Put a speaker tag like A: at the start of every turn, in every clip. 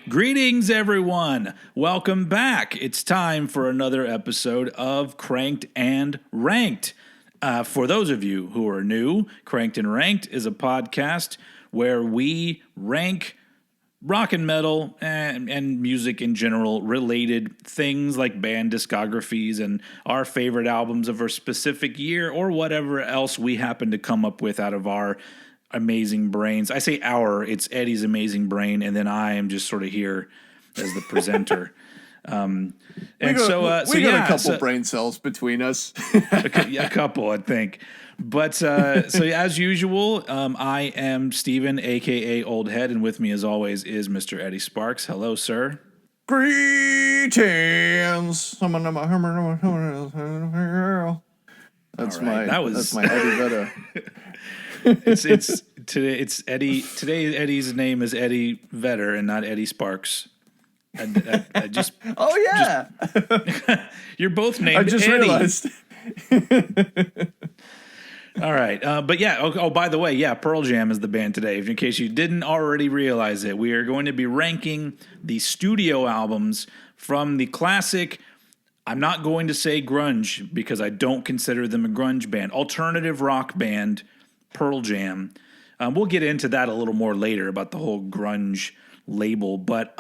A: Greetings, everyone. Welcome back. It's time for another episode of Cranked and Ranked. For those of you who are new, Cranked and Ranked is a podcast where we rank rock and metal and music in general related things like band discographies and our favorite albums of a specific year or whatever else we happen to come up with out of our amazing brains. I say it's Eddie's amazing brain, and then I am just sort of here as the presenter. We got
B: a couple brain cells between us.
A: A couple, I think. But so as usual, I am Steven, a.k.a. Old Head, and with me as always is Mr. Eddie Sparxx. Hello, sir.
B: Greetings. That's my Eddie Vedder.
A: It's Eddie. Today Eddie's name is Eddie Vedder and not Eddie Sparxx. I just you're both named Eddie. I just realized. All right, but yeah. Oh, by the way, yeah, Pearl Jam is the band today. In case you didn't already realize it, we are going to be ranking the studio albums from the classic. I'm not going to say grunge because I don't consider them a grunge band. Alternative rock band, Pearl Jam. We'll get into that a little more later about the whole grunge label. But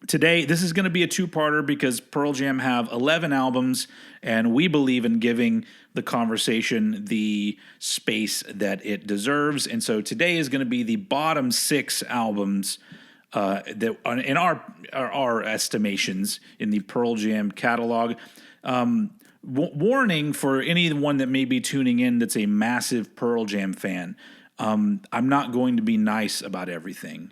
A: today, this is going to be a two-parter because Pearl Jam have 11 albums, and we believe in giving the conversation the space that it deserves. And so today is going to be the bottom 6 albums that in our estimations in the Pearl Jam catalog. Warning for anyone that may be tuning in that's a massive Pearl Jam fan. I'm not going to be nice about everything.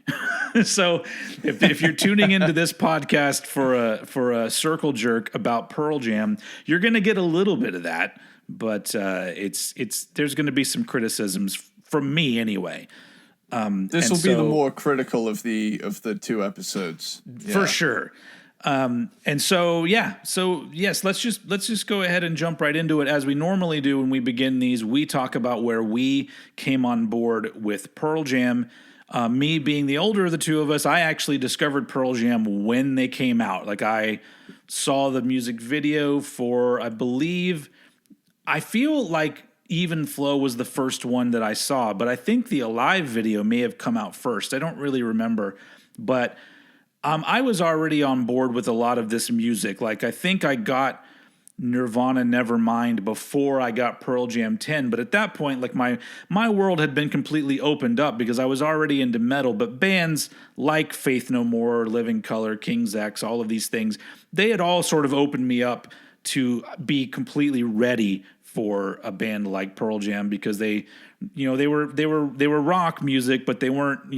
A: So if you're tuning into this podcast for a circle jerk about Pearl Jam, you're going to get a little bit of that, but there's going to be some criticisms from me anyway.
B: This will be the more critical of the two episodes.
A: Yeah. For sure. So yes, let's just go ahead and jump right into it. As we normally do when we begin these, we talk about where we came on board with Pearl Jam. Me being the older of the two of us, I actually discovered Pearl Jam when they came out. Like I saw the music video for, I feel like Even Flow was the first one that I saw, but I think the Alive video may have come out first. I don't really remember, but I was already on board with a lot of this music. Like, I think I got Nirvana Nevermind before I got Pearl Jam 10, but at that point, like, my world had been completely opened up because I was already into metal, but bands like Faith No More, Living Colour, King's X, all of these things, they had all sort of opened me up to be completely ready for a band like Pearl Jam because they were rock music, but they weren't,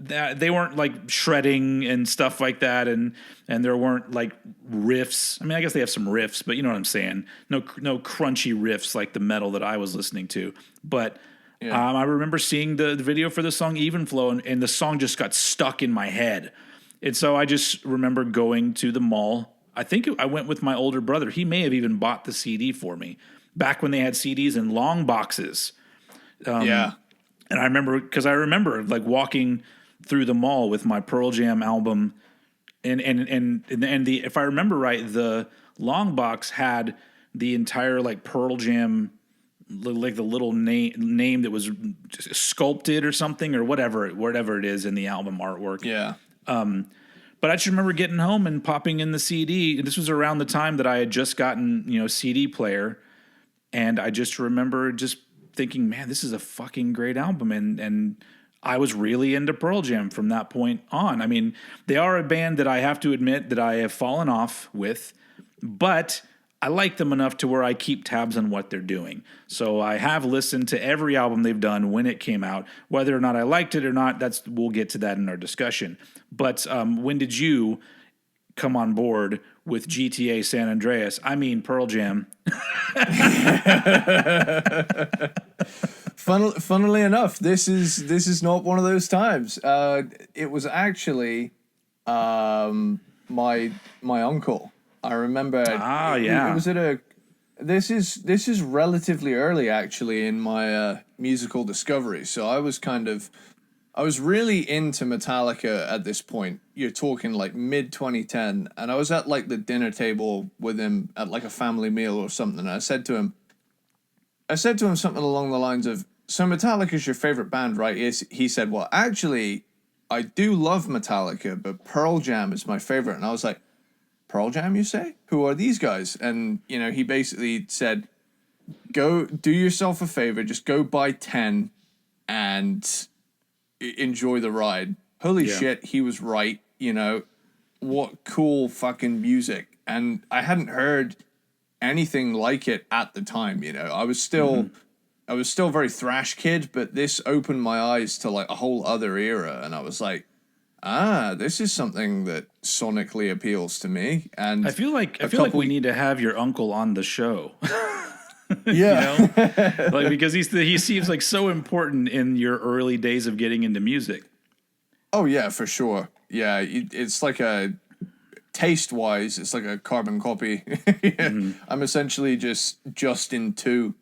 A: they weren't like shredding and stuff like that, and there weren't like riffs. I mean, I guess they have some riffs, but you know what I'm saying. No crunchy riffs like the metal that I was listening to. But I remember seeing the video for the song Even Flow, and the song just got stuck in my head. And so I just remember going to the mall. I think I went with my older brother. He may have even bought the CD for me back when they had CDs in long boxes. And I remember like walking through the mall with my Pearl Jam album, and if I remember right, the long box had the entire like Pearl Jam, like the little name that was sculpted or something or whatever it is in the album artwork.
B: Yeah.
A: But I just remember getting home and popping in the CD. And this was around the time that I had just gotten CD player, and I just remember just thinking, man, this is a fucking great album. And I was really into Pearl Jam from that point on. I mean, they are a band that I have to admit that I have fallen off with, but I like them enough to where I keep tabs on what they're doing. So I have listened to every album they've done when it came out. Whether or not I liked it or not, we'll get to that in our discussion. But when did you come on board with GTA San Andreas? I mean, Pearl Jam.
B: Funnily enough, this is not one of those times. It was actually my uncle. I remember. It was at a. This is relatively early actually in my musical discovery. So I was really into Metallica at this point. You're talking like mid 2010, and I was at like the dinner table with him at like a family meal or something. And I said to him something along the lines of, "So Metallica's your favorite band, right?" He said, "Well, actually, I do love Metallica, but Pearl Jam is my favorite." And I was like, "Pearl Jam, you say? Who are these guys?" And, he basically said, "Go do yourself a favor, just go buy 10 and enjoy the ride." Holy shit, he was right. What cool fucking music. And I hadn't heard anything like it at the time. I was still very thrash kid, but this opened my eyes to like a whole other era, and I was like, this is something that sonically appeals to me. And
A: I feel like we need to have your uncle on the show.
B: Yeah.
A: Like, because he seems like so important in your early days of getting into music.
B: Oh yeah, for sure. Yeah, it's like taste-wise, it's like a carbon copy. I'm essentially just Justin 2.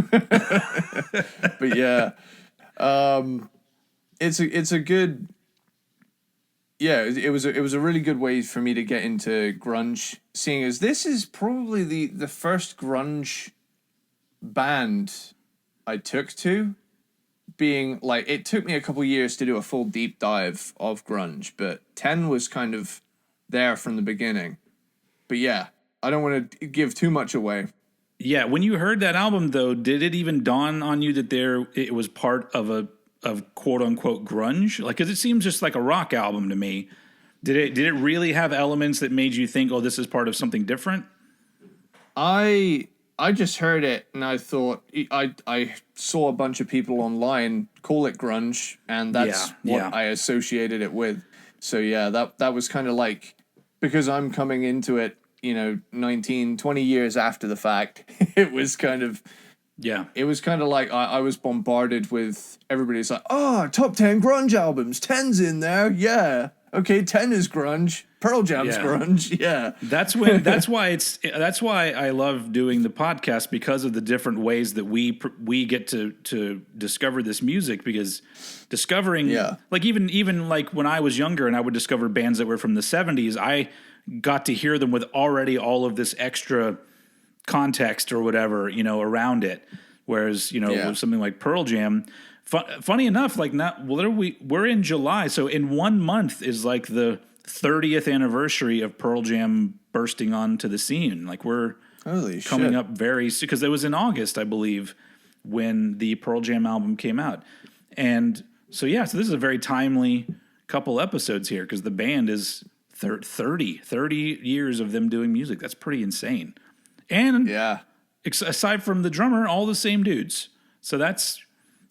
B: But yeah, it's a good. Yeah, it was a really good way for me to get into grunge, seeing as this is probably the first grunge band I took to, being like, it took me a couple years to do a full deep dive of grunge, but 10 was kind of there from the beginning. But yeah, I don't want to give too much away.
A: Yeah, when you heard that album though, did it even dawn on you that it was part of quote unquote grunge? Like, cuz it seems just like a rock album to me. Did it really have elements that made you think, "Oh, this is part of something different"?
B: I just heard it and I thought, I saw a bunch of people online call it grunge, and that's what I associated it with. So yeah, that was kind of like, because I'm coming into it, 19, 20 years after the fact, it was kind of like I was bombarded with everybody's like, "Oh, top 10 grunge albums, 10's in there, yeah. Okay, 10 is grunge. Pearl Jam's grunge." Yeah.
A: That's why I love doing the podcast, because of the different ways that we get to discover this music, because discovering like even like when I was younger and I would discover bands that were from the 70s, I got to hear them with already all of this extra context or whatever, around it. Whereas, with something like Pearl Jam, funny enough, like we're in July, so in 1 month is like the 30th anniversary of Pearl Jam bursting onto the scene. Like, we're coming up very soon, because it was in August, I believe, when the Pearl Jam album came out. And so this is a very timely couple episodes here, because the band is 30 years of them doing music. That's pretty insane. And aside from the drummer, all the same dudes. So that's,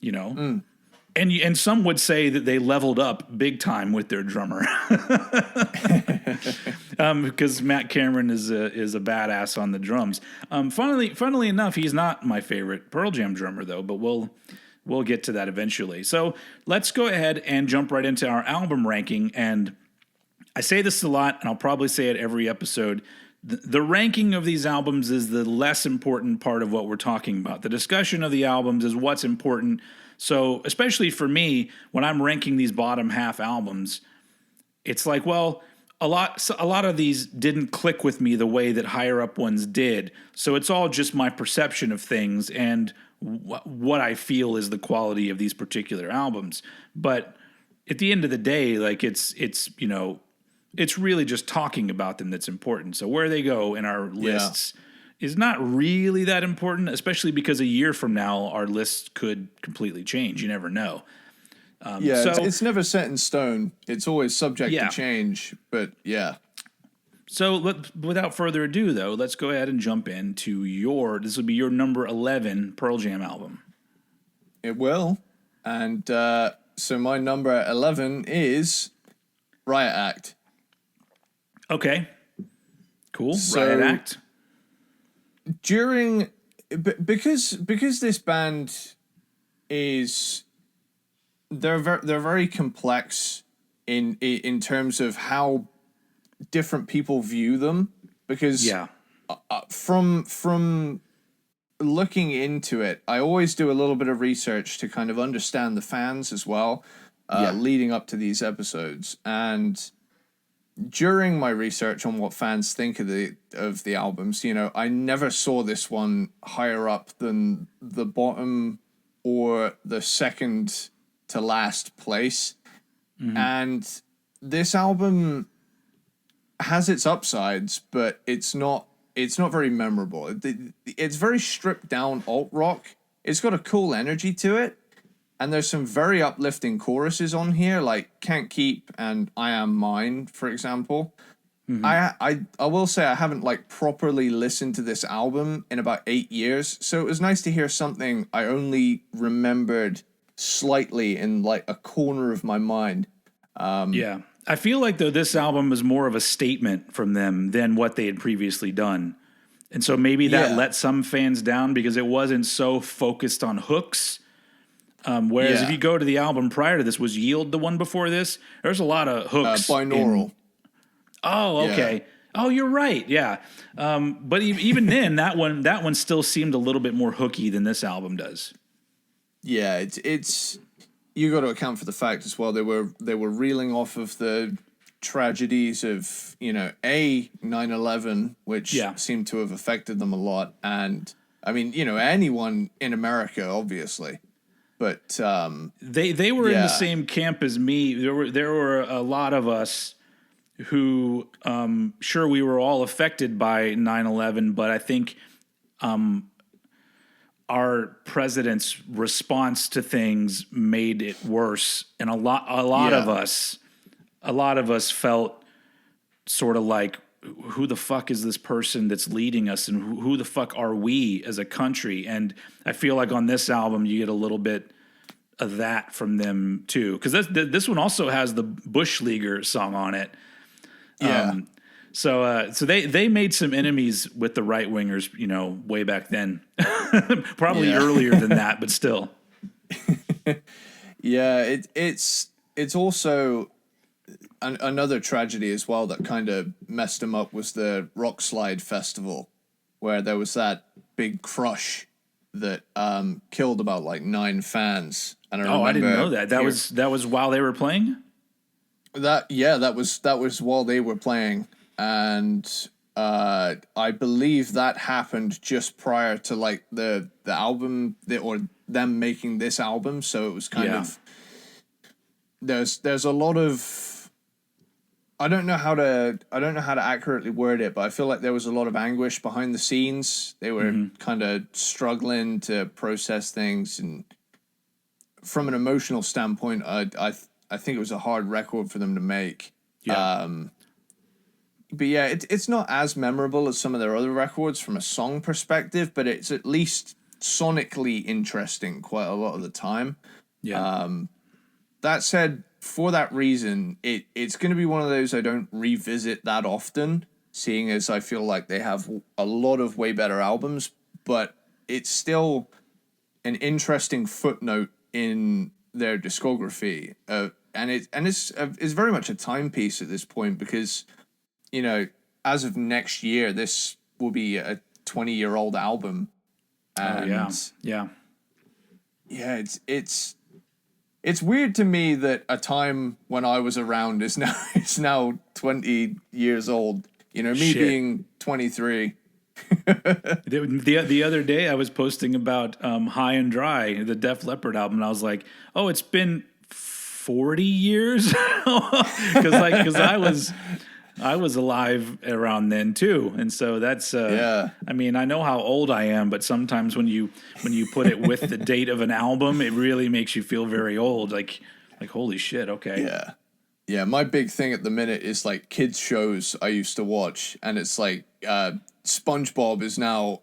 A: and some would say that they leveled up big time with their drummer. Because Matt Cameron is a badass on the drums. Funnily enough, he's not my favorite Pearl Jam drummer though, but we'll get to that eventually. So let's go ahead and jump right into our album ranking. And I say this a lot, and I'll probably say it every episode. The ranking of these albums is the less important part of what we're talking about. The discussion of the albums is what's important. So, especially for me, when I'm ranking these bottom half albums, it's like, well, a lot of these didn't click with me the way that higher up ones did. So it's all just my perception of things and what I feel is the quality of these particular albums. But at the end of the day, like, it's really just talking about them that's important. So where they go in our lists is not really that important, especially because a year from now, our list could completely change. You never know.
B: It's never set in stone. It's always subject to change, but yeah.
A: So without further ado, though, let's go ahead and jump into this will be your number 11 Pearl Jam album.
B: It will. And so my number 11 is Riot Act.
A: Okay. Cool. So, Riot Act.
B: Because this band is they're very complex in terms of how different people view them, because from looking into it, I always do a little bit of research to kind of understand the fans as well, leading up to these episodes. And during my research on what fans think of the albums, I never saw this one higher up than the bottom or the second to last place. Mm-hmm. And this album has its upsides, but it's not very memorable. It's very stripped down alt rock. It's got a cool energy to it, and there's some very uplifting choruses on here, like "Can't Keep" and "I Am Mine," for example. Mm-hmm. I will say I haven't properly listened to this album in about 8 years, so it was nice to hear something I only remembered slightly in a corner of my mind.
A: I feel like, though, this album is more of a statement from them than what they had previously done. And so maybe that let some fans down because it wasn't so focused on hooks. Whereas if you go to the album prior to this, was Yield the one before this? There's a lot of hooks.
B: Binaural.
A: Oh, okay. Yeah. Oh, you're right. Yeah. But even then, that one still seemed a little bit more hooky than this album does.
B: Yeah, it's you got to account for the fact as well they were reeling off of the tragedies of 9/11, which seemed to have affected them a lot, and I mean anyone in America obviously, but
A: they were in the same camp as me. There were a lot of us who sure we were all affected by 9/11, but I think our president's response to things made it worse, and a lot of us felt sort of like, who the fuck is this person that's leading us, and who the fuck are we as a country? And I feel like on this album you get a little bit of that from them too, because this one also has the Bushleaguer song on it. So they made some enemies with the right wingers, way back then. Probably earlier than that, but still.
B: Yeah, it's also another tragedy as well that kind of messed them up was the Rock Slide Festival, where there was that big crush that killed about 9 fans. And I
A: didn't know that. That was while they were playing?
B: That was while they were playing. And I believe that happened just prior to the album or them making this album. So it was kind of there's a lot of I don't know how to accurately word it, but I feel like there was a lot of anguish behind the scenes. They were kind of struggling to process things, and from an emotional standpoint, I think it was a hard record for them to make. Yeah. But yeah, it's not as memorable as some of their other records from a song perspective, but it's at least sonically interesting quite a lot of the time. Yeah. That said, for that reason, it's going to be one of those I don't revisit that often, seeing as I feel like they have a lot of way better albums, but it's still an interesting footnote in their discography. And it's very much a timepiece at this point because, as of next year, this will be a 20-year-old album. And
A: yeah,
B: it's weird to me that a time when I was around is now 20 years old. Me being 23.
A: The other day I was posting about High and Dry, the Def Leppard album, and I was like, oh, it's been 40 years? Because I was alive around then too, and so that's I mean, I know how old I am, but sometimes when you put it with the date of an album, it really makes you feel very old. Like holy shit, okay.
B: Yeah. My big thing at the minute is kids shows I used to watch, and it's SpongeBob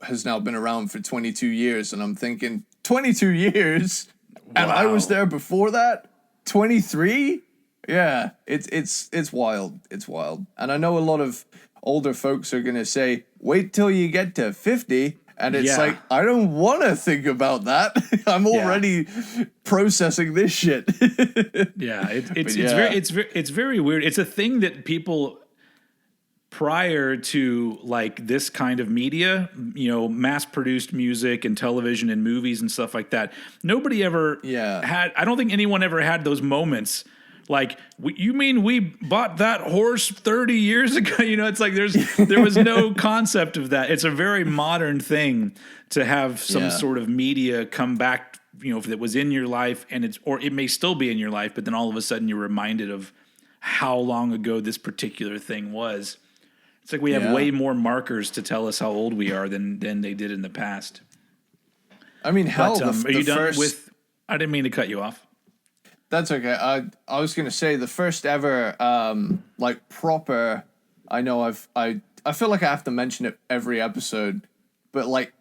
B: has now been around for 22 years, and I'm thinking 22 years, and I was there before that. 23. Yeah, it's wild. It's wild. And I know a lot of older folks are going to say, wait till you get to 50 And it's like, I don't want to think about that. I'm already processing this shit.
A: It's very weird. It's a thing that people prior to like this kind of media, mass produced music and television and movies and stuff like that. Nobody ever had, I don't think anyone ever had those moments. Like, you mean we bought that horse 30 years ago? It's like there was no concept of that. It's a very modern thing to have some sort of media come back, if it was in your life or it may still be in your life, but then all of a sudden you're reminded of how long ago this particular thing was. It's like we have way more markers to tell us how old we are than they did in the past.
B: I mean, hell,
A: are you done with? I didn't mean to cut you off.
B: That's okay. I was gonna say the first ever like proper. I know I feel like I have to mention it every episode, but like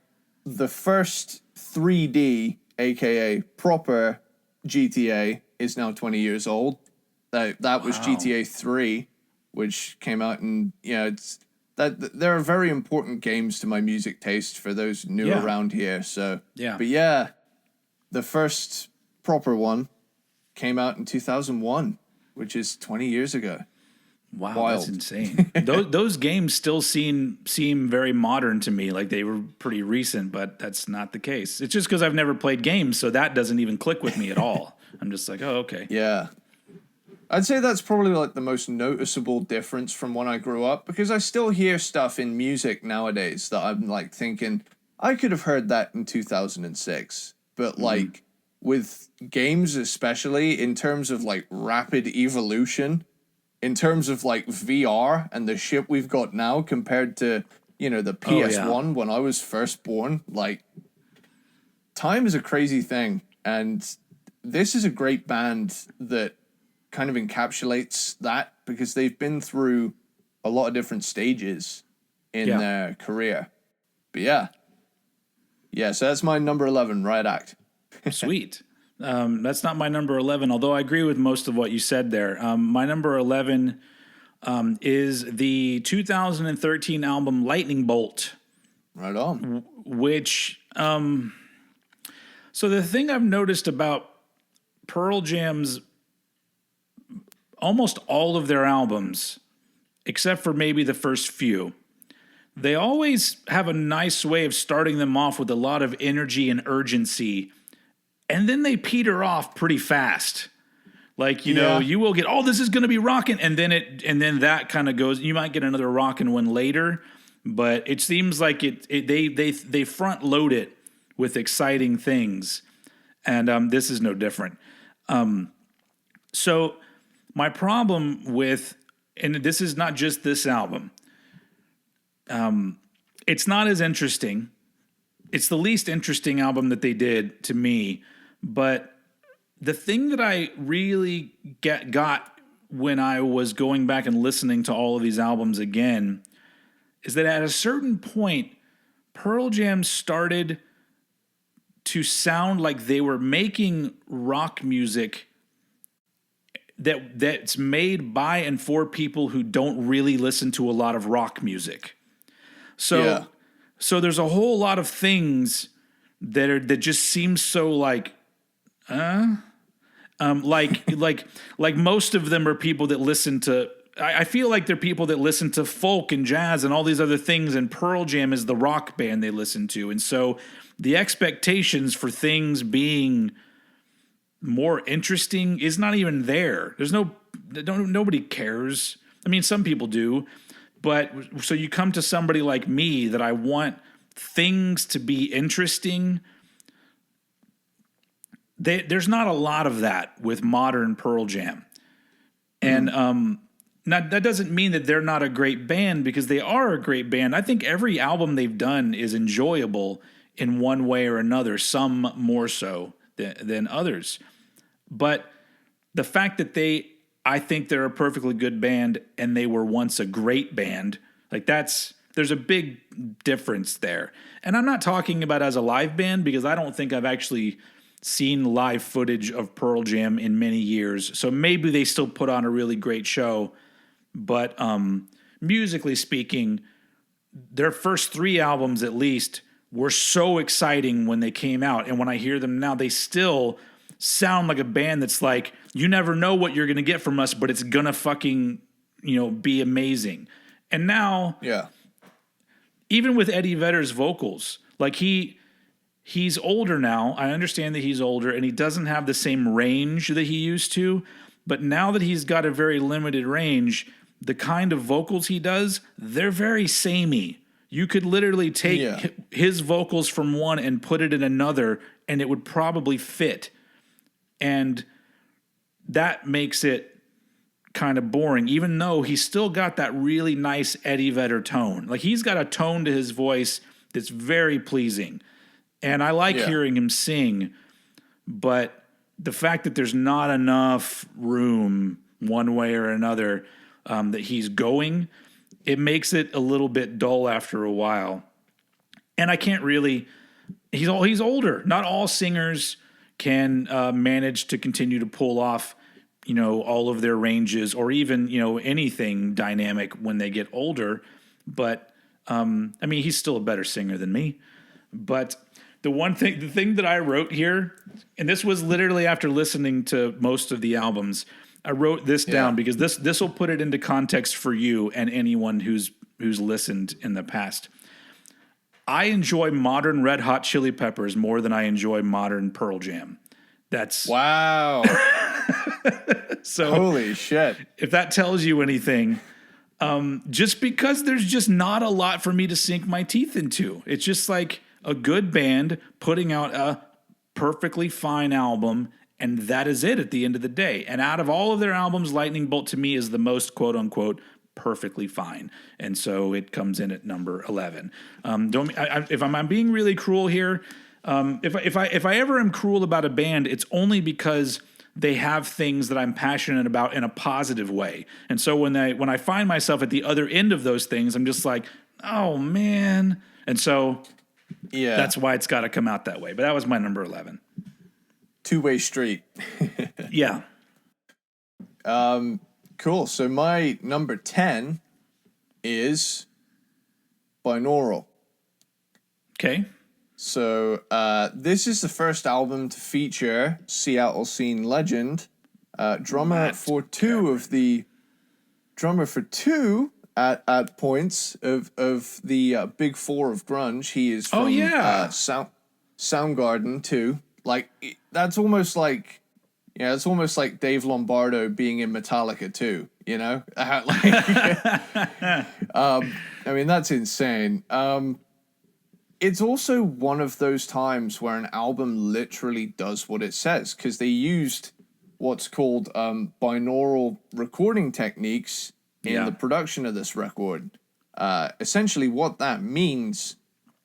B: the first 3D, aka proper GTA, is now 20 years old. That was GTA 3, which came out, and it's that there are very important games to my music taste for those new around here. So but the first proper one came out in 2001, which is 20 years ago.
A: Wow, wild. That's insane. those games still seem very modern to me, like they were pretty recent, but that's not the case. It's just because I've never played games, so that doesn't even click with me at all. I'm just like, oh, okay.
B: Yeah. I'd say that's probably like the most noticeable difference from when I grew up, because I still hear stuff in music nowadays that I'm like thinking, I could have heard that in 2006, but like with games, especially in terms of like rapid evolution, in terms of like VR and the shit we've got now compared to, the PS1 when I was first born, like time is a crazy thing. And this is a great band that kind of encapsulates that, because they've been through a lot of different stages in their career. But so that's my number 11, Riot Act.
A: Sweet. That's not my number 11, although I agree with most of what you said there. My number 11 is the 2013 album Lightning Bolt.
B: Right on.
A: Which, so the thing I've noticed about Pearl Jam's almost all of their albums, except for maybe the first few, they always have a nice way of starting them off with a lot of energy and urgency, and then they peter off pretty fast. Like, you will get, this is going to be rocking, and then that kind of goes. You might get another rocking one later, but it seems like they front load it with exciting things, and this is no different. So my problem with, and this is not just this album, it's not as interesting. It's the least interesting album that they did to me. But the thing that I really got when I was going back and listening to all of these albums again is that at a certain point, Pearl Jam started to sound like they were making rock music that's made by and for people who don't really listen to a lot of rock music. So there's a whole lot of things that just seem so like most of them are people that listen to, I feel like they're people that listen to folk and jazz and all these other things, and Pearl Jam is the rock band they listen to. And so the expectations for things being more interesting is not even there. Nobody cares. I mean, some people do, but so you come to somebody like me that I want things to be interesting. There's not a lot of that with modern Pearl Jam. And now that doesn't mean that they're not a great band, because they are a great band. I think every album they've done is enjoyable in one way or another, some more so than others. But the fact that I think they're a perfectly good band and they were once a great band, like there's a big difference there. And I'm not talking about as a live band, because I don't think I've actually seen live footage of Pearl Jam in many years. So maybe they still put on a really great show. But musically speaking, their first 3 albums at least were so exciting when they came out. And when I hear them now, they still sound like a band that's like, you never know what you're going to get from us, but it's going to fucking, be amazing. And now, even with Eddie Vedder's vocals, like he's older now. I understand that he's older and he doesn't have the same range that he used to. But now that he's got a very limited range, the kind of vocals he does, they're very samey. You could literally take his vocals from one and put it in another, and it would probably fit. And that makes it kind of boring, even though he's still got that really nice Eddie Vedder tone. Like, he's got a tone to his voice that's very pleasing. And I like hearing him sing, but the fact that there's not enough room one way or another that he's going, it makes it a little bit dull after a while. And I can't really, he's older. Not all singers can manage to continue to pull off, all of their ranges or even, anything dynamic when they get older. But, he's still a better singer than me. But the thing that I wrote here, and this was literally after listening to most of the albums, I wrote this down because this will put it into context for you and anyone who's listened in the past. I enjoy modern Red Hot Chili Peppers more than I enjoy modern Pearl Jam. That's
B: wow.
A: So
B: holy shit.
A: If that tells you anything, just because there's just not a lot for me to sink my teeth into. It's just like a good band putting out a perfectly fine album, and that is it at the end of the day. And out of all of their albums, Lightning Bolt to me is the most quote unquote perfectly fine. And so it comes in at number 11. If I'm being really cruel here, if I ever am cruel about a band, it's only because they have things that I'm passionate about in a positive way. And so when I find myself at the other end of those things, I'm just like, oh man. And so that's why it's got to come out that way. But that was my number 11.
B: Two-way street.
A: Yeah.
B: Cool. So my number 10 is Binaural.
A: Okay.
B: So this is the first album to feature Seattle scene legend, drummer for two at points of the big four of grunge. He is from Soundgarden too. Like that's almost like it's almost like Dave Lombardo being in Metallica too. That's insane. It's also one of those times where an album literally does what it says, because they used what's called binaural recording techniques in the production of this record. Essentially, what that means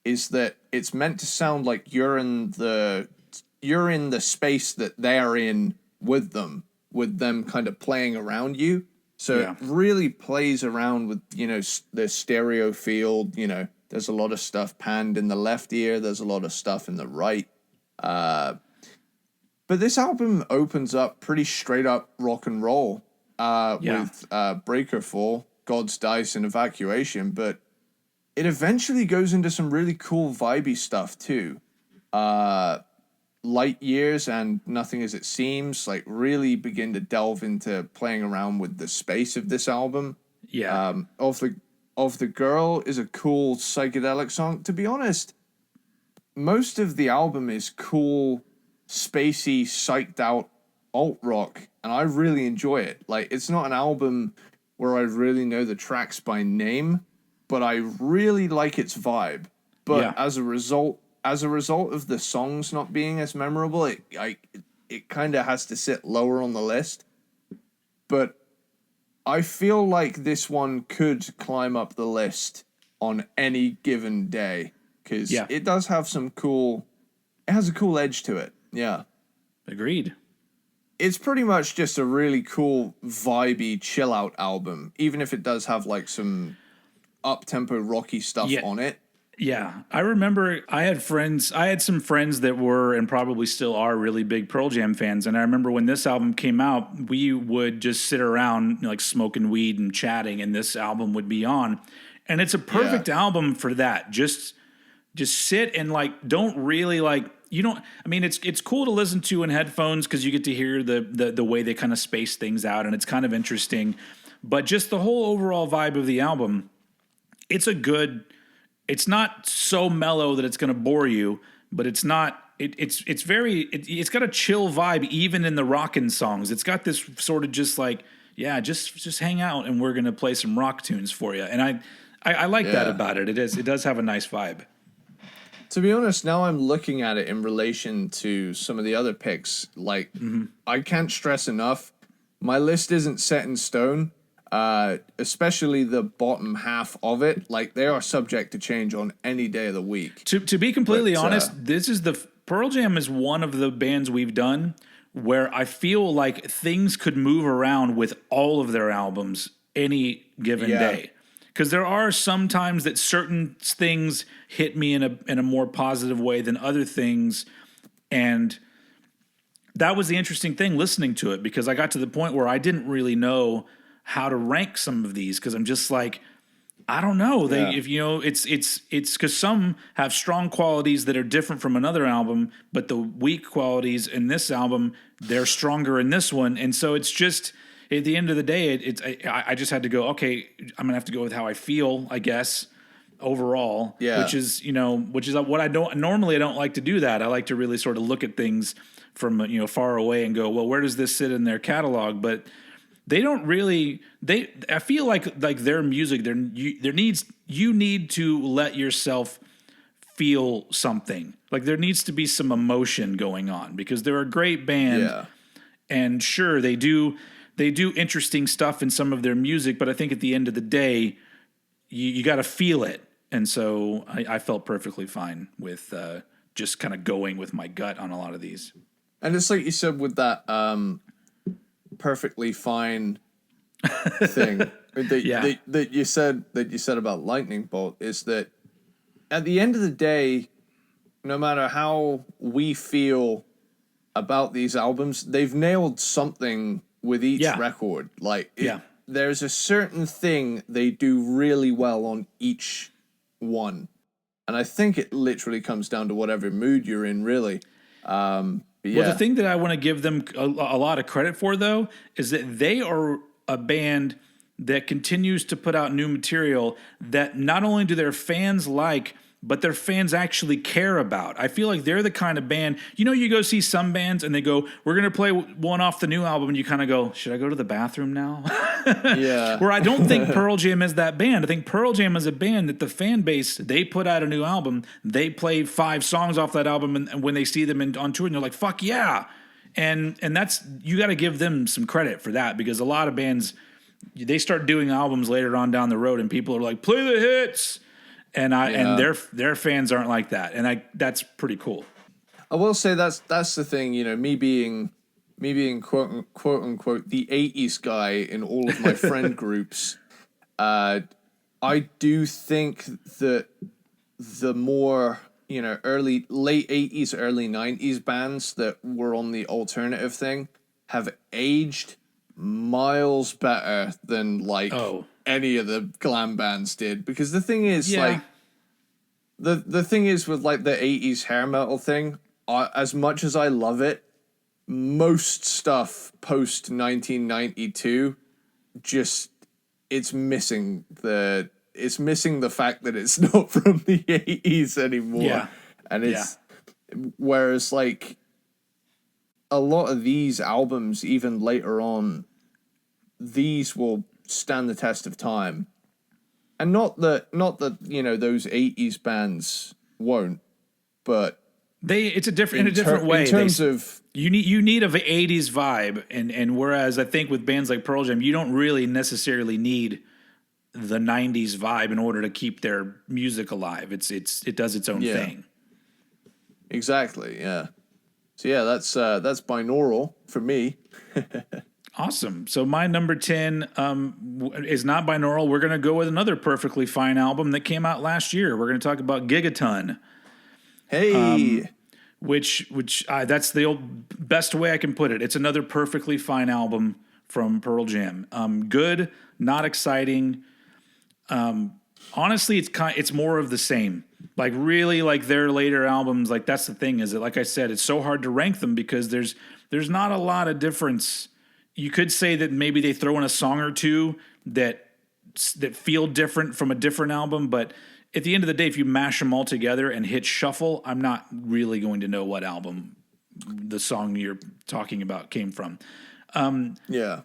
B: is that it's meant to sound like you're in the space that they're in with them kind of playing around you. So it really plays around with the stereo field. There's a lot of stuff panned in the left ear. There's a lot of stuff in the right. But this album opens up pretty straight up rock and roll with Breakerful, God's Dice, and Evacuation. But it eventually goes into some really cool vibey stuff too. Light Years and Nothing As It Seems really begin to delve into playing around with the space of this album. Of the Girl is a cool psychedelic song. To be honest, most of the album is cool, spacey, psyched out alt rock, and I really enjoy it. It's not an album where I really know the tracks by name, but I really like its vibe. But as a result of the songs not being as memorable, it kind of has to sit lower on the list. But I feel like this one could climb up the list on any given day, because it does have it has a cool edge to it. Yeah.
A: Agreed.
B: It's pretty much just a really cool, vibey, chill out album, even if it does have some up-tempo rocky stuff on it.
A: Yeah, I remember I had some friends that were and probably still are really big Pearl Jam fans. And I remember when this album came out, we would just sit around smoking weed and chatting, and this album would be on. And it's a perfect album for that. Just just sit and like don't really like you don't. I mean, it's cool to listen to in headphones because you get to hear the way they kind of space things out, and it's kind of interesting. But just the whole overall vibe of the album, it's a good. It's not so mellow that it's going to bore you, but it's not. It's very. It's got a chill vibe even in the rockin' songs. It's got this sort of just like just hang out and we're going to play some rock tunes for you. And I like that about it. It does have a nice vibe.
B: To be honest, now I'm looking at it in relation to some of the other picks. Like, I can't stress enough, my list isn't set in stone, especially the bottom half of it. Like, they are subject to change on any day of the week.
A: To be completely honest, this is Pearl Jam is one of the bands we've done where I feel like things could move around with all of their albums any given day. Because there are some times that certain things hit me in a more positive way than other things. And that was the interesting thing listening to it, because I got to the point where I didn't really know how to rank some of these, because I'm just like, I don't know. If you know, it's because some have strong qualities that are different from another album, but the weak qualities in this album, they're stronger in this one. And so it's just, at the end of the day, I just had to go, okay, I'm gonna have to go with how I feel, I guess, overall.
B: Yeah.
A: Which is what I don't normally. I don't like to do that. I like to really sort of look at things from far away and go, well, where does this sit in their catalog? But they don't really. I feel like their music. You need to let yourself feel something. Like there needs to be some emotion going on, because they're a great band.
B: Yeah.
A: And sure, they do interesting stuff in some of their music, but I think at the end of the day, you got to feel it. And so I felt perfectly fine with just kind of going with my gut on a lot of these.
B: And it's like you said with that perfectly fine thing that you said about Lightning Bolt, is that at the end of the day, no matter how we feel about these albums, they've nailed something with each record. Like, there's a certain thing they do really well on each one. And I think it literally comes down to whatever mood you're in, really. Well,
A: the thing that I want to give them a lot of credit for, though, is that they are a band that continues to put out new material that not only do their fans like, but their fans actually care about. I feel like they're the kind of band, you go see some bands and they go, we're going to play one off the new album, and you kind of go, should I go to the bathroom now?
B: Yeah.
A: Where I don't think Pearl Jam is that band. I think Pearl Jam is a band that the fan base, they put out a new album, they play 5 songs off that album, and when they see them on tour, and they're like, fuck yeah. And that's, you got to give them some credit for that, because a lot of bands, they start doing albums later on down the road and people are like, play the hits. And and their fans aren't like that, and that's pretty cool.
B: I will say that's the thing, me being quote unquote the 80s guy in all of my friend groups. I do think that the more late 80s, early 90s bands that were on the alternative thing have aged miles better than any of the glam bands did, because the thing is the thing is with like the 80s hair metal thing, as much as I love it, most stuff post 1992 just it's missing the fact that it's not from the 80s anymore. And it's whereas like a lot of these albums, even later on, these will stand the test of time, and not that those 80s bands won't, but
A: it's a different way
B: in terms of
A: you need an 80s vibe, and whereas I think with bands like Pearl Jam, you don't really necessarily need the 90s vibe in order to keep their music alive. It does its own thing.
B: Exactly. Yeah. So that's binaural for me.
A: Awesome. So my number 10 is not binaural. We're going to go with another perfectly fine album that came out last year. We're going to talk about Gigaton.
B: Hey.
A: Which that's the best way I can put it. It's another perfectly fine album from Pearl Jam. Good, not exciting. Honestly, it's more of the same. Like really, like their later albums, like that's the thing is that, like I said, it's so hard to rank them because there's not a lot of difference. You could say that maybe they throw in a song or two that feel different from a different album, but at the end of the day, if you mash them all together and hit shuffle, I'm not really going to know what album the song you're talking about came from.
B: Yeah.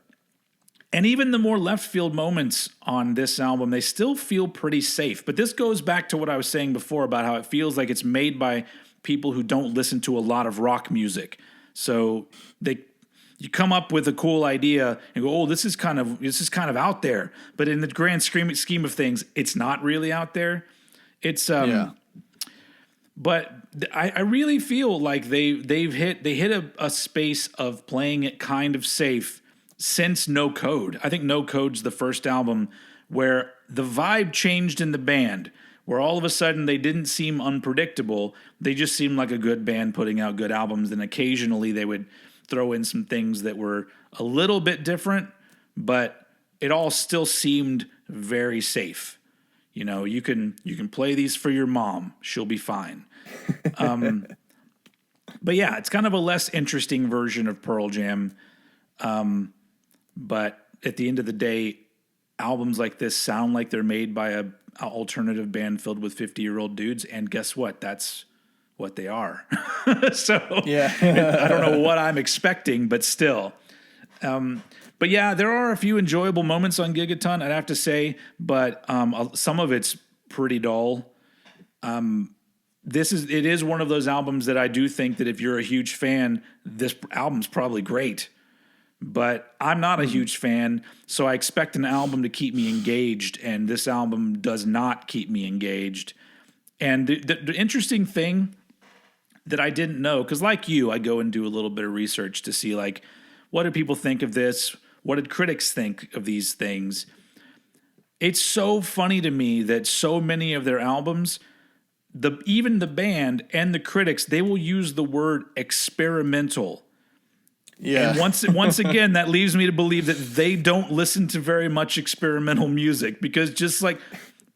A: And even the more left field moments on this album, they still feel pretty safe. But this goes back to what I was saying before about how it feels like it's made by people who don't listen to a lot of rock music. So you come up with a cool idea and go, "Oh, this is kind of out there." But in the grand scheme of things, it's not really out there. It's But I really feel like they hit a space of playing it kind of safe since No Code. I think No Code's the first album where the vibe changed in the band, where all of a sudden they didn't seem unpredictable. They just seemed like a good band putting out good albums, and occasionally they would throw in some things that were a little bit different, but it all still seemed very safe. You know, you can play these for your mom. She'll be fine. But yeah, it's kind of a less interesting version of Pearl Jam. But at the end of the day, albums like this sound like they're made by an alternative band filled with 50-year-old dudes. And guess what? That's what they are. So yeah. I don't know what I'm expecting, but still. But yeah, there are a few enjoyable moments on Gigaton, I'd have to say, but some of it's pretty dull. It is one of those albums that I do think that if you're a huge fan, this album's probably great. But I'm not a huge fan, so I expect an album to keep me engaged, and this album does not keep me engaged. And the interesting thing that I didn't know, because like you, I go and do a little bit of research to see, like, what do people think of this? What did critics think of these things? It's so funny to me that so many of their albums, even the band and the critics, they will use the word experimental. Yeah. And once again, that leaves me to believe that they don't listen to very much experimental music, because just like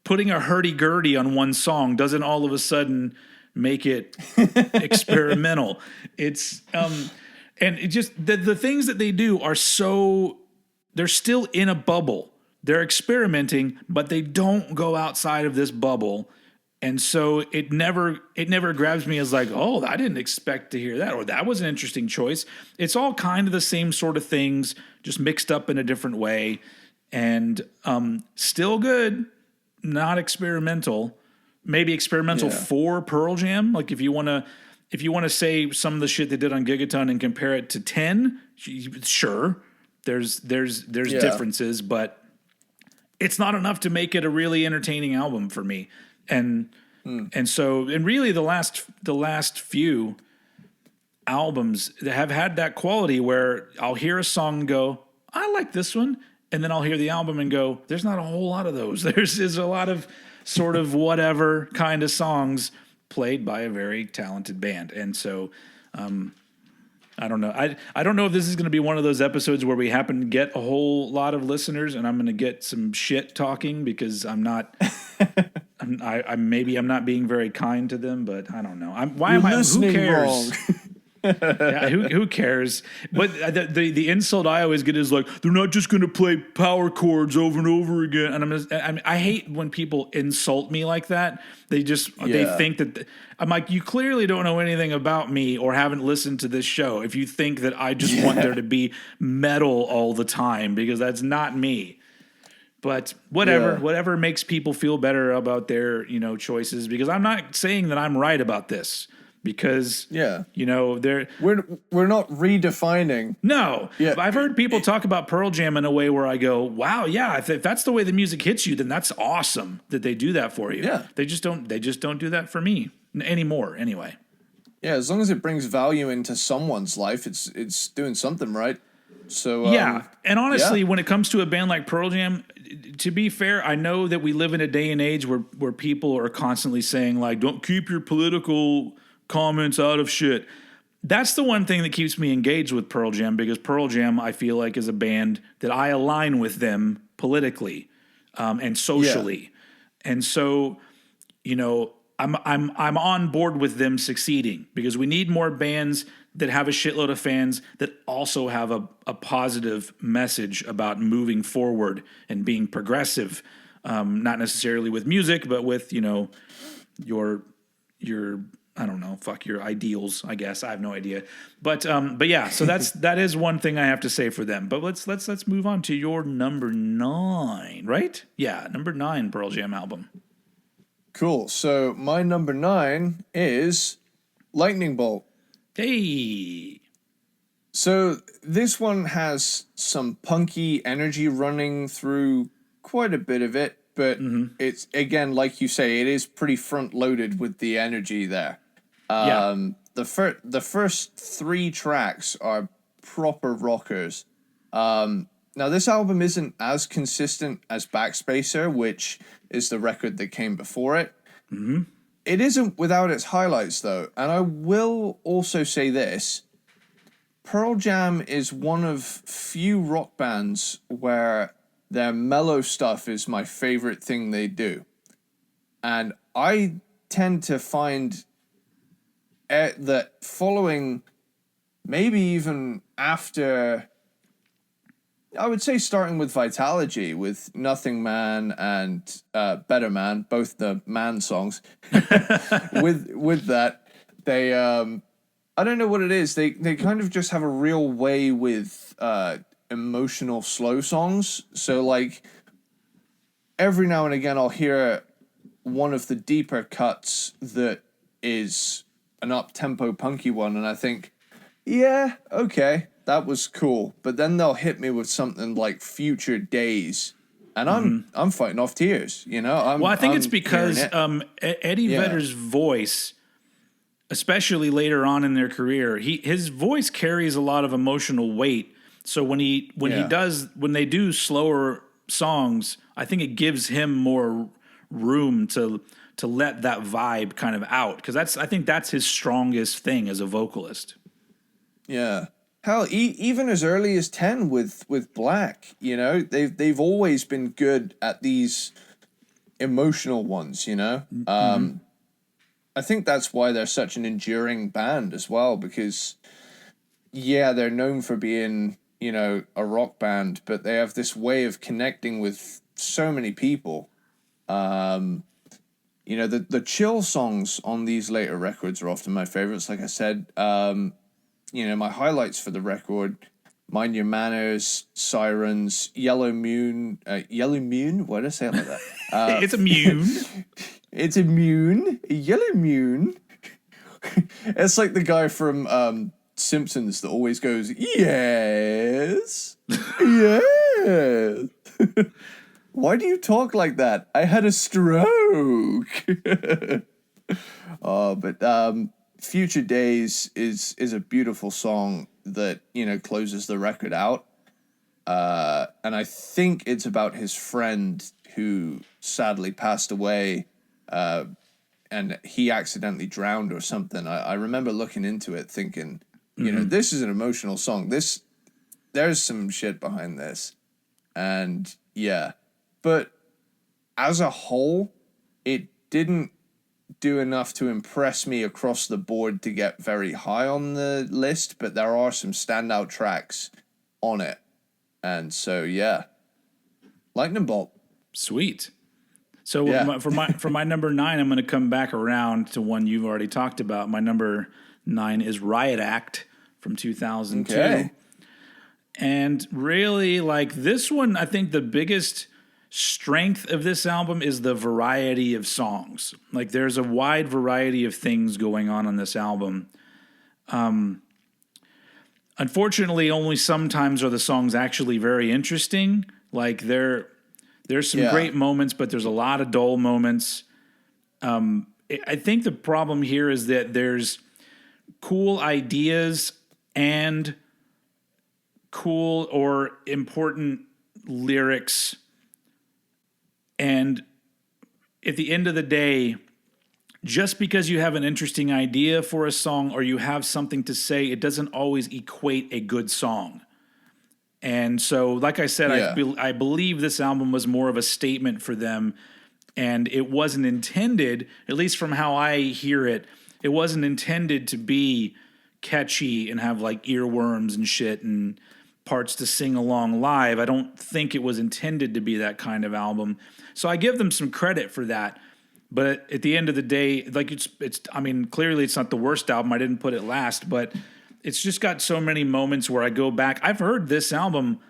A: putting a hurdy-gurdy on one song doesn't all of a sudden make it experimental. It's and it just the things that they do are they're still in a bubble. They're experimenting, but they don't go outside of this bubble. And so it never grabs me as like, oh, I didn't expect to hear that, or that was an interesting choice. It's all kind of the same sort of things, just mixed up in a different way, and still good, not experimental. Maybe experimental for Pearl Jam. Like if you want to say some of the shit they did on Gigaton and compare it to 10, sure, there's differences, but it's not enough to make it a really entertaining album for me. And really the last few albums that have had that quality where I'll hear a song and go, I like this one, and then I'll hear the album and go, there's not a whole lot of those. There's a lot of sort of whatever kind of songs played by a very talented band. And so I don't know. I don't know if this is going to be one of those episodes where we happen to get a whole lot of listeners and I'm going to get some shit talking because I'm not I'm not being very kind to them, but I don't know. Who cares? Yeah, who cares? But the insult I always get is like, they're not just going to play power chords over and over again. And I hate when people insult me like that. They think that I'm like, you clearly don't know anything about me or haven't listened to this show if you think that I just want there to be metal all the time, because that's not me. But whatever makes people feel better about their, choices, because I'm not saying that I'm right about this. Because we're
B: not redefining.
A: No, I've heard people talk about Pearl Jam in a way where I go, wow, yeah, if that's the way the music hits you, then that's awesome that they do that for you. Yeah, they just don't do that for me anymore. Anyway,
B: yeah, as long as it brings value into someone's life, it's doing something right. So
A: and honestly, when it comes to a band like Pearl Jam, to be fair, I know that we live in a day and age where people are constantly saying like, don't keep your political comments out of shit. That's the one thing that keeps me engaged with Pearl Jam, because Pearl Jam, I feel like, is a band that I align with them politically and socially. And so, I'm on board with them succeeding, because we need more bands that have a shitload of fans that also have a positive message about moving forward and being progressive, not necessarily with music, but with, you know, your I don't know, fuck, your ideals, I guess. I have no idea. But yeah, so that is one thing I have to say for them. But let's move on to your number 9, right? Yeah, number 9 Pearl Jam album.
B: Cool. So my number 9 is Lightning Bolt.
A: Hey.
B: So this one has some punky energy running through quite a bit of it, but it's, again, like you say, it is pretty front loaded with the energy there. The first 3 tracks are proper rockers. Now this album isn't as consistent as Backspacer, which is the record that came before it. It isn't without its highlights, though, and I will also say this: Pearl Jam is one of few rock bands where their mellow stuff is my favorite thing they do, and I tend to find that following, maybe even after, I would say starting with Vitalogy, with Nothing Man and Better Man, both the Man songs. with that, they I don't know what it is. They kind of just have a real way with emotional slow songs. So like every now and again I'll hear one of the deeper cuts that is an up-tempo punky one, and I think, yeah, okay, that was cool. But then they'll hit me with something like Future Days, and I'm fighting off tears, you know?
A: I think it's because Eddie Vedder's voice, especially later on in their career, his voice carries a lot of emotional weight. So when they do slower songs, I think it gives him more room to let that vibe kind of out, because I think that's his strongest thing as a vocalist.
B: Yeah. Hell, even as early as 10 with Black, you know, they've always been good at these emotional ones, you know? I think that's why they're such an enduring band as well, because, yeah, they're known for being, you know, a rock band, but they have this way of connecting with so many people. You know, the chill songs on these later records are often my favorites, like I said. You know, my highlights for the record: Mind Your Manners, Sirens, Yellow Moon. Yellow Moon? Why did I say it like that?
A: It's a moon.
B: It's a moon. A yellow moon. It's like the guy from Simpsons that always goes, yes. Yes. Why do you talk like that? I had a stroke. But Future Days is a beautiful song that, you know, closes the record out. And I think it's about his friend who sadly passed away, and he accidentally drowned or something. I remember looking into it thinking, you know, this is an emotional song. There's some shit behind this. And yeah. But as a whole, it didn't do enough to impress me across the board to get very high on the list, but there are some standout tracks on it. And so, yeah. Lightning Bolt.
A: Sweet. So for my number 9, I'm going to come back around to one you've already talked about. My number 9 is Riot Act from 2002. Okay. And really, like, this one, I think the biggest strength of this album is the variety of songs. Like, there's a wide variety of things going on this album. Unfortunately, only sometimes are the songs actually very interesting. Like, there's some great moments, but there's a lot of dull moments. I think the problem here is that there's cool ideas and cool or important lyrics, and at the end of the day, just because you have an interesting idea for a song or you have something to say, it doesn't always equate a good song. And so, like I said, I believe this album was more of a statement for them And it wasn't intended, at least from how I hear it, it wasn't intended to be catchy and have like earworms and shit and parts to sing along live. I don't think it was intended to be that kind of album. So I give them some credit for that. But at the end of the day, like it's I mean, clearly it's not the worst album. I didn't put it last, but it's just got so many moments where I go back. I've heard this album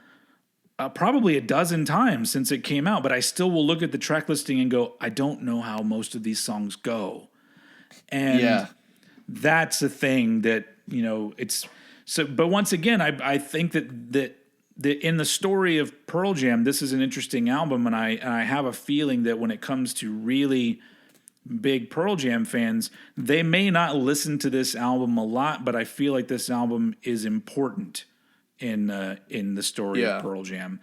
A: probably a dozen times since it came out, but I still will look at the track listing and go, I don't know how most of these songs go. And that's a thing that, you know, it's so, but once again, I think that in the story of Pearl Jam, this is an interesting album. And I have a feeling that when it comes to really big Pearl Jam fans, they may not listen to this album a lot, but I feel like this album is important in the story of Pearl Jam.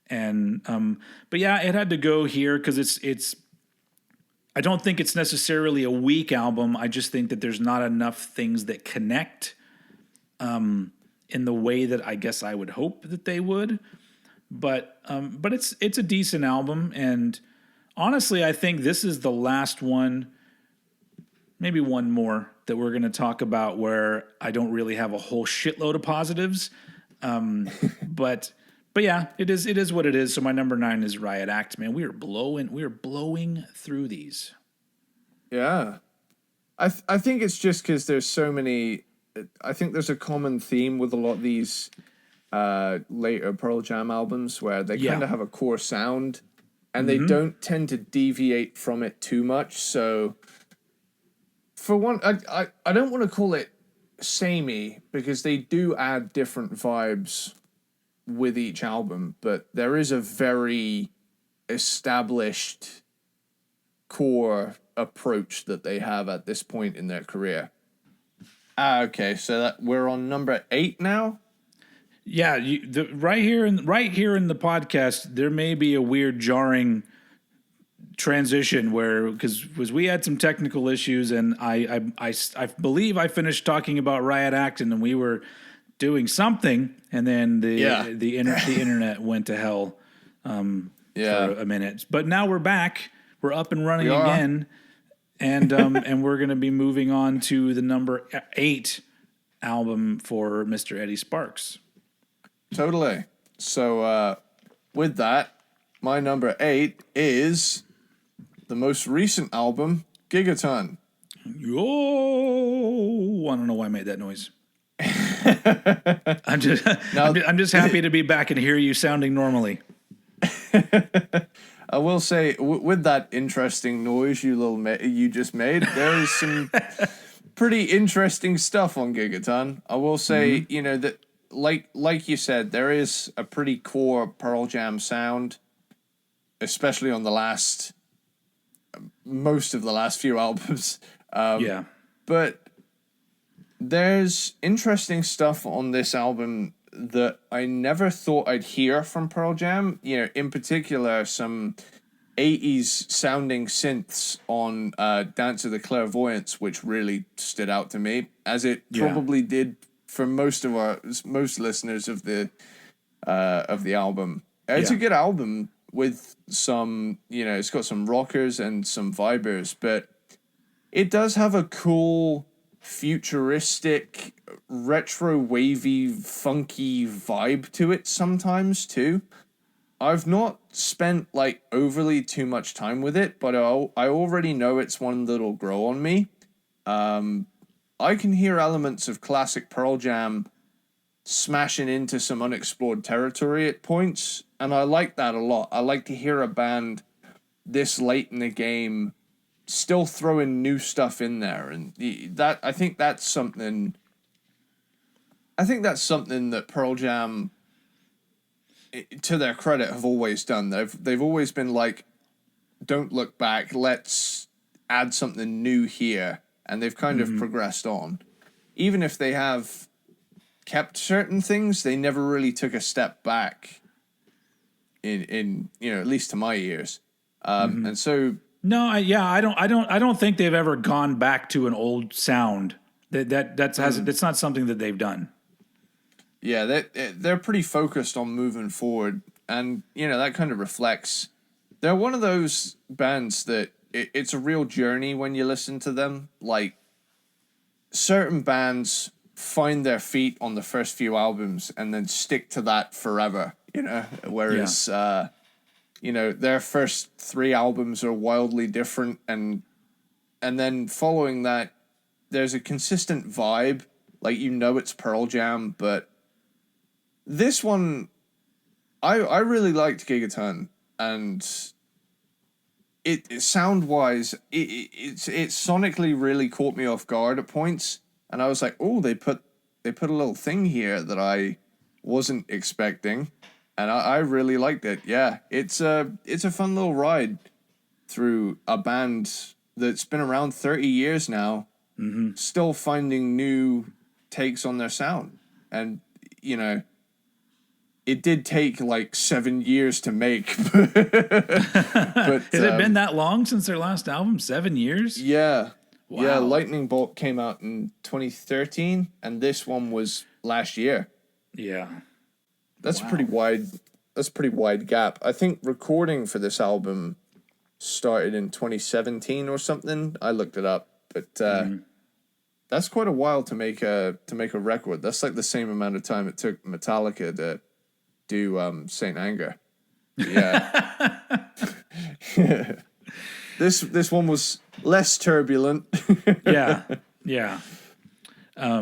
A: And but yeah, it had to go here because it's I don't think it's necessarily a weak album. I just think that there's not enough things that connect in the way that I guess I would hope that they would. But it's a decent album, and honestly, I think this is the last one, maybe one more, that we're going to talk about where I don't really have a whole shitload of positives. But yeah, it is what it is. So my number 9 is Riot Act. Man, we are blowing through these.
B: Yeah, I think it's just because there's so many. I think there's a common theme with a lot of these later Pearl Jam albums where they kind of have a core sound, and they don't tend to deviate from it too much. So, for one, I don't want to call it samey because they do add different vibes with each album, but there is a very established core approach that they have at this point in their career. Okay, so we're on number 8 now.
A: Yeah, right here in the podcast, there may be a weird, jarring transition where because we had some technical issues, and I believe I finished talking about Riot Act, and then we were doing something, and then the internet went to hell for a minute. But now we're back. We're up and running again. And and we're going to be moving on to the number 8 album for Mr. Eddie Sparxx.
B: Totally. So with that, my number 8 is the most recent album, Gigaton.
A: Yo! I don't know why I made that noise. I'm just happy to be back and hear you sounding normally.
B: I will say, with that interesting noise you just made, there is some pretty interesting stuff on Gigaton. I will say, you know, that like you said, there is a pretty core Pearl Jam sound, especially on most of the last few albums. But there's interesting stuff on this album that I never thought I'd hear from Pearl Jam. You know, in particular, some 80s sounding synths on Dance of the Clairvoyants, which really stood out to me, as it probably did for most listeners of the album. It's a good album with some, you know, it's got some rockers and some vibers, but it does have a cool futuristic, retro wavy, funky vibe to it sometimes too. I've not spent like overly too much time with it, but I already know it's one that'll grow on me. I can hear elements of classic Pearl Jam smashing into some unexplored territory at points, and I like that a lot. I like to hear a band this late in the game still throwing new stuff in there, and I think that's something that Pearl Jam, to their credit, have always done. They've always been like, don't look back, let's add something new here, and they've kind of progressed on. Even if they have kept certain things, they never really took a step back in you know, at least to my ears. And so
A: no, I don't think they've ever gone back to an old sound. That's not something that they've done.
B: Yeah, they're pretty focused on moving forward, and you know that kind of reflects they're one of those bands that it's a real journey when you listen to them. Like, certain bands find their feet on the first few albums and then stick to that forever, whereas their first 3 albums are wildly different, and then following that there's a consistent vibe, like it's Pearl Jam. But this one, I really liked Gigaton, and it sound wise, it sonically really caught me off guard at points, and I was like, oh, they put a little thing here that I wasn't expecting, and I really liked it. Yeah, it's a fun little ride through a band that's been around 30 years now, still finding new takes on their sound, and it did take like 7 years to make. But
A: has it been that long since their last album? 7 years?
B: Yeah.
A: Wow.
B: Yeah, Lightning Bolt came out in 2013, and this one was last year.
A: Yeah.
B: That's pretty wide. That's a pretty wide gap. I think recording for this album started in 2017 or something. I looked it up, but that's quite a while to make a record. That's like the same amount of time it took Metallica to do Saint Anger. Yeah. This one was less turbulent.
A: Yeah.
B: Yeah.
A: I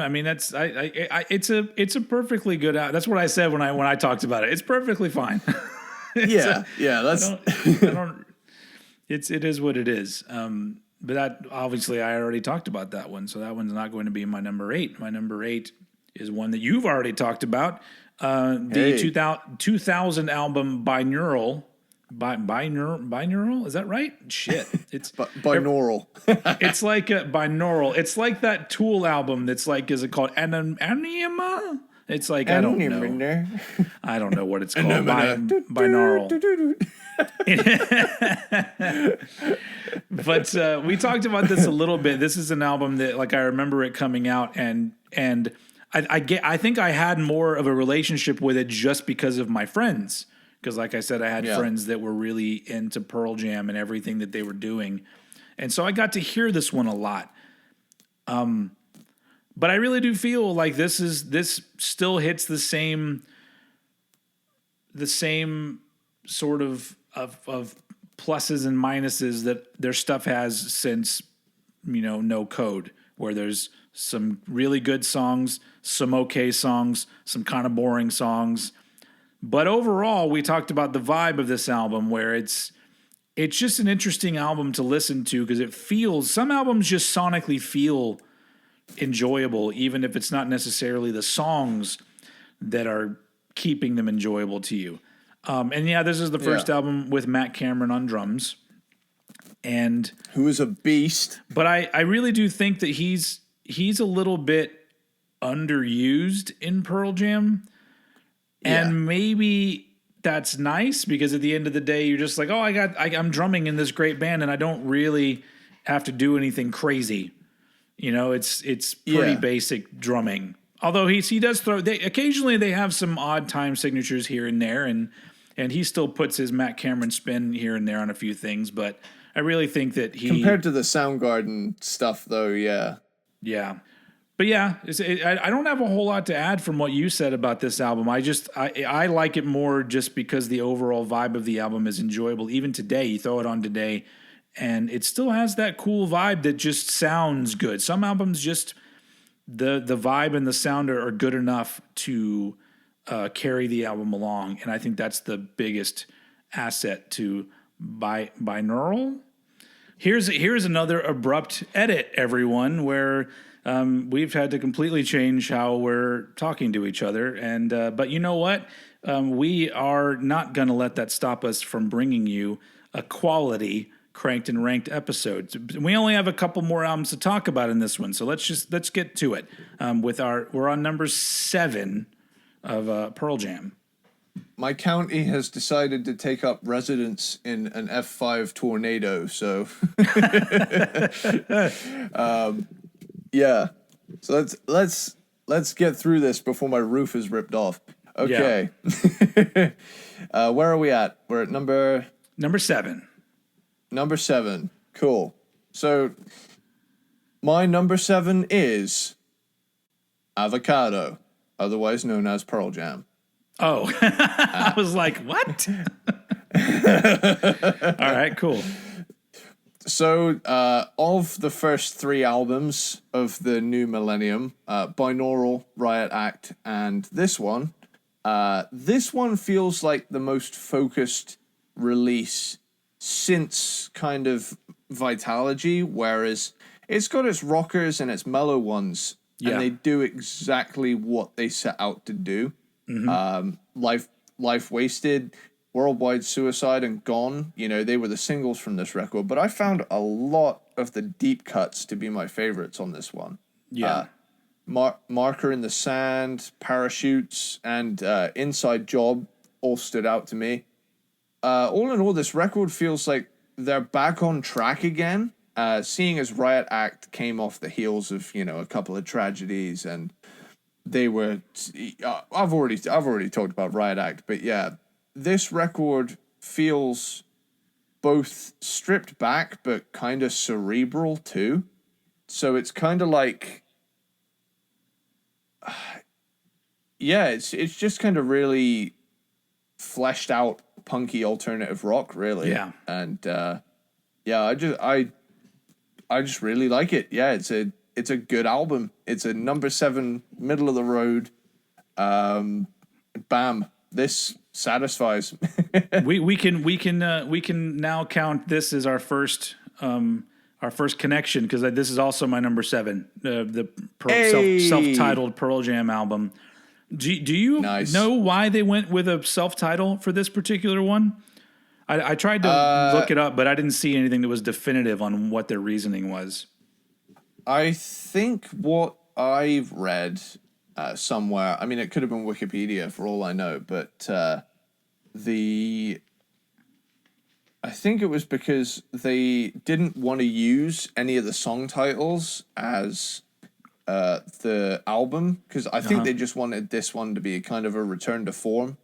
A: mean, that's it's a perfectly good. That's what I said when I talked about it. It's perfectly fine.
B: That's.
A: It is what it is. But that, obviously, I already talked about that one, so that one's not going to be my number 8. My number 8 is one that you've already talked about. The 2000 album Binaural. Binaural? Is that right? Shit. It's
B: binaural.
A: It's like a binaural. It's like that Tool album that's like, is it called Anima? It's like, I don't know. I don't know what it's called. Binaural. But we talked about this a little bit. This is an album that, like, I remember it coming out, and I think I had more of a relationship with it just because of my friends. Because, like I said, I had friends that were really into Pearl Jam and everything that they were doing. And so I got to hear this one a lot. But I really do feel like this still hits the same sort of pluses and minuses that their stuff has since, No Code, where there's some really good songs, some okay songs, some kind of boring songs. But overall, we talked about the vibe of this album, where it's just an interesting album to listen to, because some albums just sonically feel enjoyable, even if it's not necessarily the songs that are keeping them enjoyable to you. This is the first album with Matt Cameron on drums, and
B: who is a beast.
A: But I really do think that he's a little bit underused in Pearl Jam. And maybe that's nice, because at the end of the day, you're just like, oh, I'm drumming in this great band, and I don't really have to do anything crazy. It's pretty basic drumming. Although he does occasionally they have some odd time signatures here and there, and he still puts his Matt Cameron spin here and there on a few things. But I really think that
B: compared to the Soundgarden stuff, though, yeah.
A: But I don't have a whole lot to add from what you said about this album. I like it more just because the overall vibe of the album is enjoyable. Even today, you throw it on today, and it still has that cool vibe that just sounds good. Some albums just, the vibe and the sound are good enough to carry the album along, and I think that's the biggest asset to Binaural. Here's another abrupt edit, everyone, where we've had to completely change how we're talking to each other. And but you know what? We are not going to let that stop us from bringing you a quality Cranked and Ranked episode. We only have a couple more albums to talk about in this one, so let's get to it. We're on number 7 of Pearl Jam.
B: My county has decided to take up residence in an F5 tornado, so So let's get through this before my roof is ripped off. Okay. Where are we at? We're at number
A: 7.
B: Number 7. Cool. So my number 7 is Avocado, otherwise known as Pearl Jam.
A: Oh, I was like, what? All right, cool.
B: So, of the first 3 albums of the new millennium, Binaural, Riot Act, and this one feels like the most focused release since kind of Vitalogy, whereas it's got its rockers and its mellow ones, and they do exactly what they set out to do. Life Wasted, Worldwide Suicide, and Gone, they were the singles from this record, but I found a lot of the deep cuts to be my favorites on this one. Marker in the Sand, Parachutes, and Inside Job all stood out to me. All in all, this record feels like they're back on track again, seeing as Riot Act came off the heels of, a couple of tragedies, and they were... I've already talked about Riot Act, but yeah, this record feels both stripped back but kind of cerebral too. So it's kind of like, it's just kind of really fleshed out punky alternative rock, really. Yeah. And I just really like it. Yeah, it's a good album. It's a number 7, middle of the road. Bam. This satisfies.
A: we can now count this as our first connection, because this is also my number 7, the self-titled Pearl Jam album. Do you know why they went with a self-title for this particular one? I tried to look it up, but I didn't see anything that was definitive on what their reasoning was.
B: I think what I've read somewhere, I mean, it could have been Wikipedia for all I know, but I think it was because they didn't want to use any of the song titles as the album, because I think they just wanted this one to be kind of a return to form,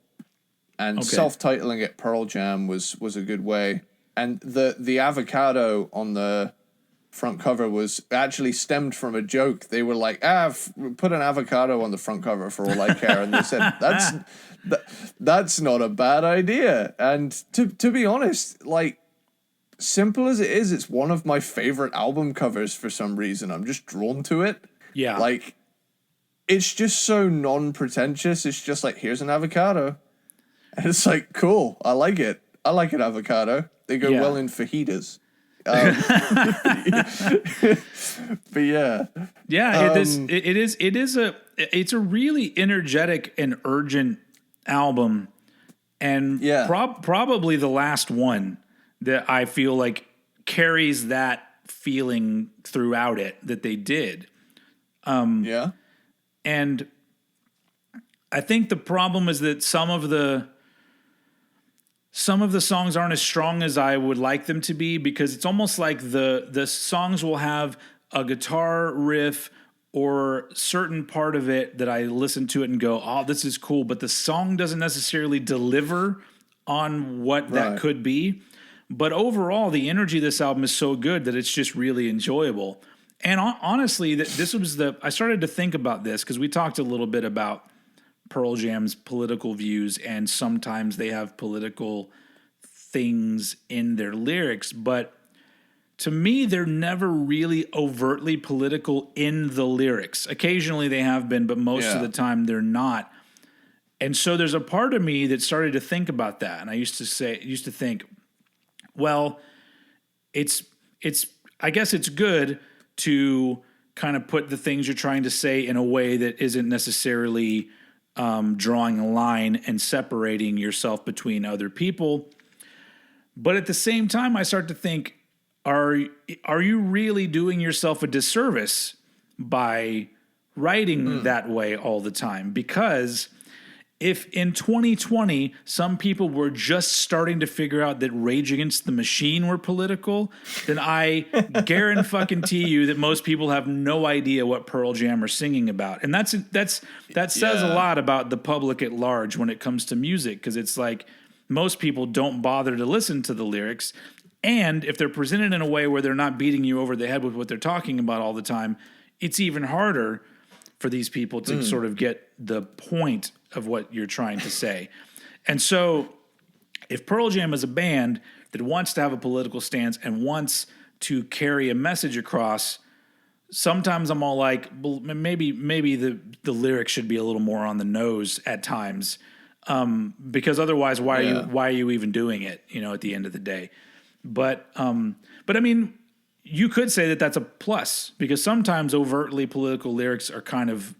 B: and self-titling it Pearl Jam was a good way. And the avocado on the front cover was actually stemmed from a joke. They were like, put an avocado on the front cover for all I care. And they said, that's not a bad idea. And to be honest, like, simple as it is, it's one of my favorite album covers for some reason. I'm just drawn to it. Yeah. Like, it's just so non-pretentious. It's just like, here's an avocado. And it's like, cool. I like it. I like an avocado. They go well in fajitas. But yeah, it's a really energetic and urgent album, and probably the last one that I feel like carries that feeling throughout it that they did. And I think the problem is that some of the songs aren't as strong as I would like them to be, because it's almost like the songs will have a guitar riff or certain part of it that I listen to it and go, oh, this is cool, but the song doesn't necessarily deliver on what that could be. But overall, the energy of this album is so good that it's just really enjoyable. And honestly, I started to think about this because we talked a little bit about Pearl Jam's political views, and sometimes they have political things in their lyrics, but to me, they're never really overtly political in the lyrics. Occasionally they have been, but most of the time they're not. And so there's a part of me that started to think about that, and I used to think, well, I guess it's good to kind of put the things you're trying to say in a way that isn't necessarily drawing a line and separating yourself between other people. But at the same time, I start to think, are you really doing yourself a disservice by writing that way all the time? Because if in 2020 some people were just starting to figure out that Rage Against the Machine were political, then I guarantee you that most people have no idea what Pearl Jam are singing about. And that says a lot about the public at large when it comes to music, because it's like
A: most people don't bother to listen to the lyrics. And if they're presented in a way where they're not beating you over the head with what they're talking about all the time, it's even harder for these people to sort of get the point of what you're trying to say. And so if Pearl Jam is a band that wants to have a political stance and wants to carry a message across, sometimes I'm all like, well, maybe the lyrics should be a little more on the nose at times, because otherwise, why are you even doing it? At the end of the day. But I mean, you could say that that's a plus, because sometimes overtly political lyrics are kind of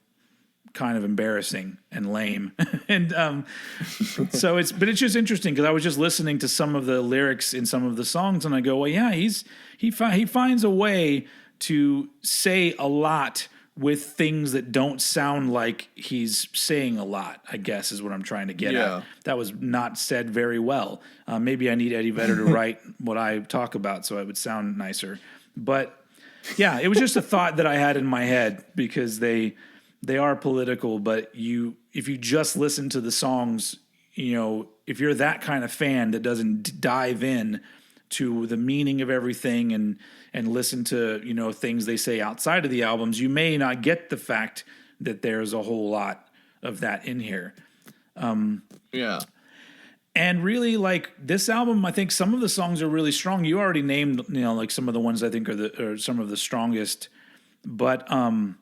A: embarrassing and lame. And so it's just interesting, because I was just listening to some of the lyrics in some of the songs, and I go, well, yeah, he finds a way to say a lot with things that don't sound like he's saying a lot, I guess is what I'm trying to get at. That was not said very well. Maybe I need Eddie Vedder to write what I talk about so it would sound nicer. But yeah, it was just a thought that I had in my head, because they are political, but if you just listen to the songs, if you're that kind of fan that doesn't dive in to the meaning of everything and listen to, things they say outside of the albums, you may not get the fact that there's a whole lot of that in here. And really, like, this album, I think some of the songs are really strong. You already named, like, some of the ones I think are some of the strongest. But I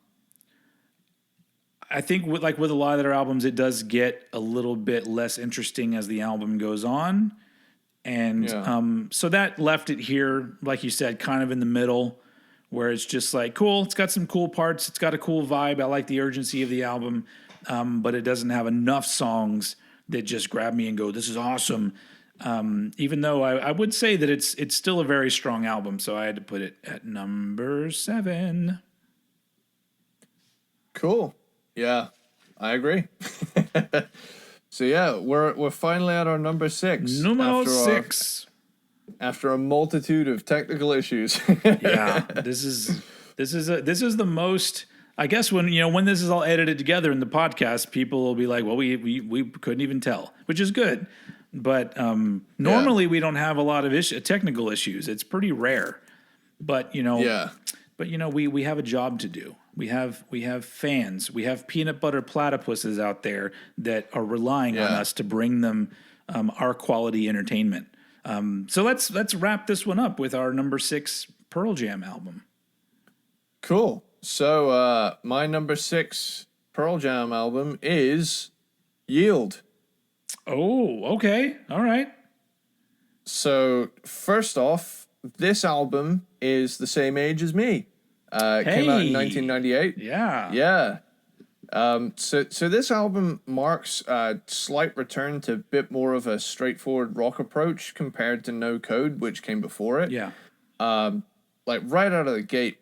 A: think with a lot of their albums, it does get a little bit less interesting as the album goes on. And so that left it here, like you said, kind of in the middle, where it's just like, cool, it's got some cool parts, it's got a cool vibe, I like the urgency of the album, but it doesn't have enough songs that just grab me and go, this is awesome. Even though I would say that it's still a very strong album, so I had to put it at number 7.
B: Cool. Yeah, I agree. So yeah, we're finally at our number 6.
A: Numero 6.
B: After a multitude of technical issues.
A: Yeah, this is the most. I guess when this is all edited together in the podcast, people will be like, well, we couldn't even tell, which is good. But normally we don't have a lot of technical issues. It's pretty rare. But we have a job to do. We have fans. We have peanut butter platypuses out there that are relying on us to bring them our quality entertainment. So let's wrap this one up with our number 6 Pearl Jam album.
B: Cool. So my number 6 Pearl Jam album is Yield.
A: Oh, okay. All right. So
B: first off, this album is the same age as me. It came out in 1998.
A: Yeah.
B: Yeah. So this album marks a slight return to a bit more of a straightforward rock approach compared to No Code, which came before it.
A: Yeah.
B: Like right out of the gate,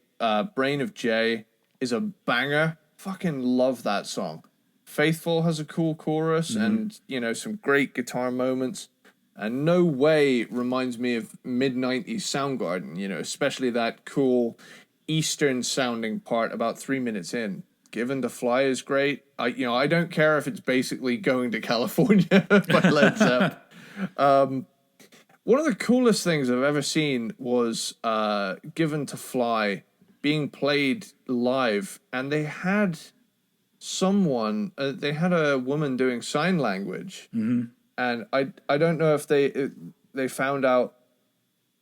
B: Brain of J is a banger. Fucking love that song. Faithful has a cool chorus and, some great guitar moments. And No Way reminds me of mid-90s Soundgarden, especially that cool Eastern sounding part about 3 minutes in. Given to Fly is great. I don't care if it's basically Going to California by Led Zepp. One of the coolest things I've ever seen was Given to Fly being played live, and they had a woman doing sign language, and I don't know if they found out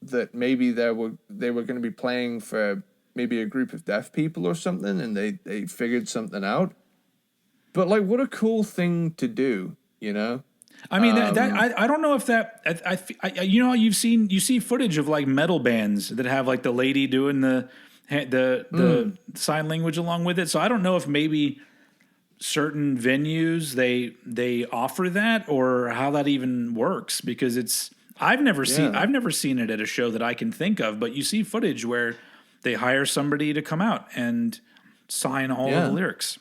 B: that maybe they were going to be playing for maybe a group of deaf people or something, and they figured something out. But like, what a cool thing to do,
A: I mean, I don't know if that you see footage of like metal bands that have like the lady doing the sign language along with it. So I don't know if maybe certain venues they offer that, or how that even works, because I've never seen it at a show that I can think of. But you see footage where they hire somebody to come out and sign all of the lyrics.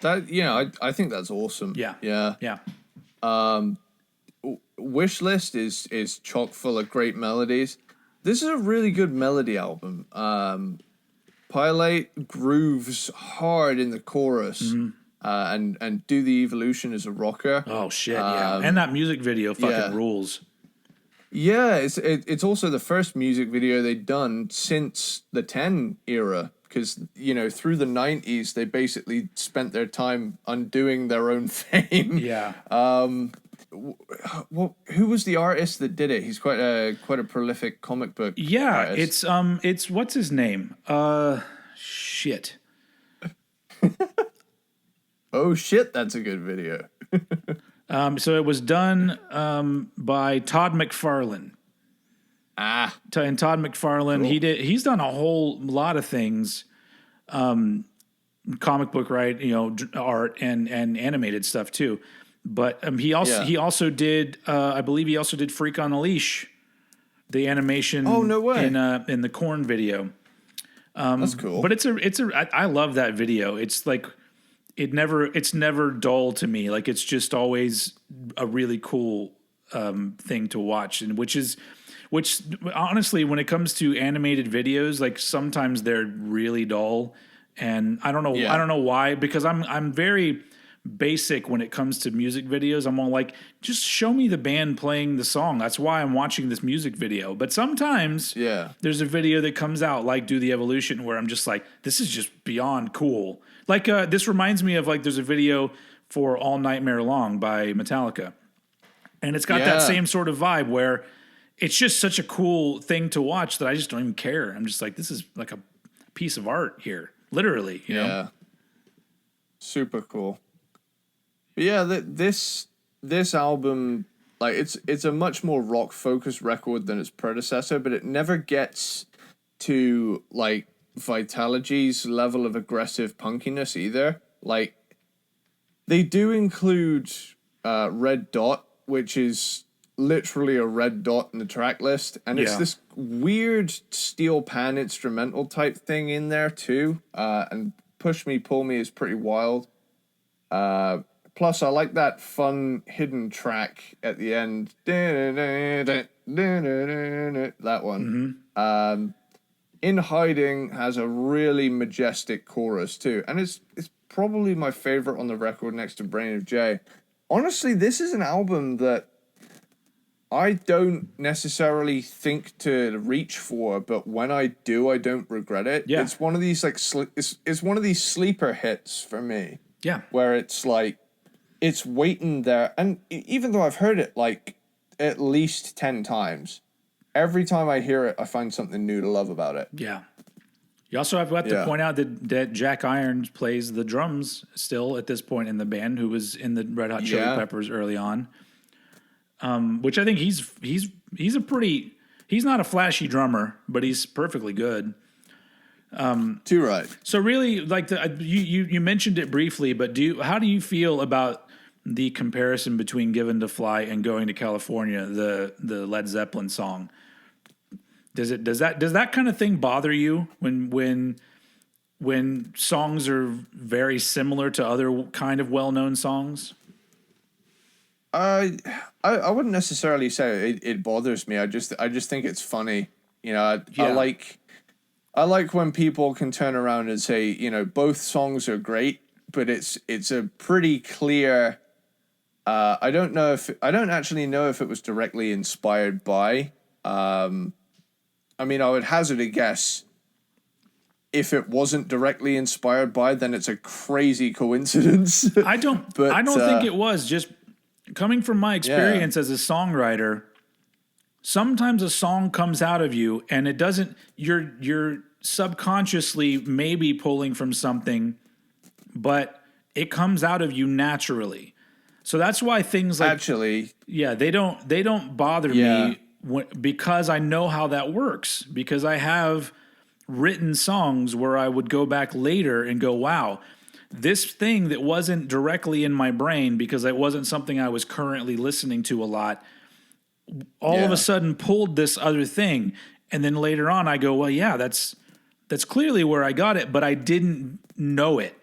B: I think that's awesome.
A: Yeah.
B: Wish List is chock full of great melodies. This is a really good melody album. Pilate grooves hard in the chorus, and do the evolution as a rocker.
A: Oh shit, yeah. And that music video fucking rules.
B: Yeah, it's also the first music video they'd done since the 10 era, because through the 90s they basically spent their time undoing their own fame.
A: Yeah.
B: Who was the artist that did it? He's quite a prolific comic book.
A: Yeah,
B: artist.
A: it's what's his name? Shit.
B: Oh shit, that's a good video.
A: So it was done by Todd McFarlane.
B: And
A: Todd McFarlane, cool. He's done a whole lot of things, comic book, right? Art and animated stuff too. But he also did, I believe he also did Freak on a Leash, the animation.
B: Oh, no way.
A: In the Korn video.
B: That's cool.
A: But I love that video. It's like it's never dull to me. Like it's just always a really cool thing to watch, and which honestly, when it comes to animated videos, like sometimes they're really dull, and I don't know why, because I'm very basic when it comes to music videos. I'm all like, just show me the band playing the song. That's why I'm watching this music video. But sometimes there's a video that comes out like Do the Evolution where I'm just like, this is just beyond cool. Like this reminds me of like there's a video for All Nightmare Long by Metallica. And it's got that same sort of vibe where it's just such a cool thing to watch that I just don't even care. I'm just like, this is like a piece of art here. Literally, you know?
B: Super cool. But yeah, this album, like it's a much more rock focused record than its predecessor, but it never gets to like Vitalogy's level of aggressive punkiness either. Like they do include Red Dot, which is literally a red dot in the track list, and it's this weird steel pan instrumental type thing in there too. And Push Me Pull Me is pretty wild. Plus, I like that fun hidden track at the end. That one. Mm-hmm. In Hiding has a really majestic chorus too, and it's probably my favorite on the record next to Brain of J. Honestly, this is an album that I don't necessarily think to reach for, but when I do, I don't regret it. Yeah. It's one of these like it's one of these sleeper hits for me.
A: Yeah,
B: where it's like it's waiting there, and even though I've heard it like at least 10 times, every time I hear it, I find something new to love about it.
A: Yeah. You also have to point out that Jack Irons plays the drums still at this point in the band, who was in the Red Hot Chili Peppers early on. Which I think he's not a flashy drummer, but he's perfectly good.
B: Too right.
A: So really, like you mentioned it briefly, but how do you feel about the comparison between Given to Fly and Going to California, the Led Zeppelin song? Does that kind of thing bother you when songs are very similar to other kind of well-known songs?
B: I wouldn't necessarily say it bothers me. I just think it's funny. I like when people can turn around and say, both songs are great, but it's a pretty clear. I don't actually know if it was directly inspired by. I mean, I would hazard a guess. If it wasn't directly inspired by, then it's a crazy coincidence.
A: I don't think it was. Just coming from my experience as a songwriter, sometimes a song comes out of you and it doesn't. You're subconsciously maybe pulling from something, but it comes out of you naturally. So that's why things like they don't bother me because I know how that works. Because I have written songs where I would go back later and go, wow, this thing that wasn't directly in my brain because it wasn't something I was currently listening to a lot, all of a sudden pulled this other thing. And then later on I go, well, yeah, that's clearly where I got it, but I didn't know it.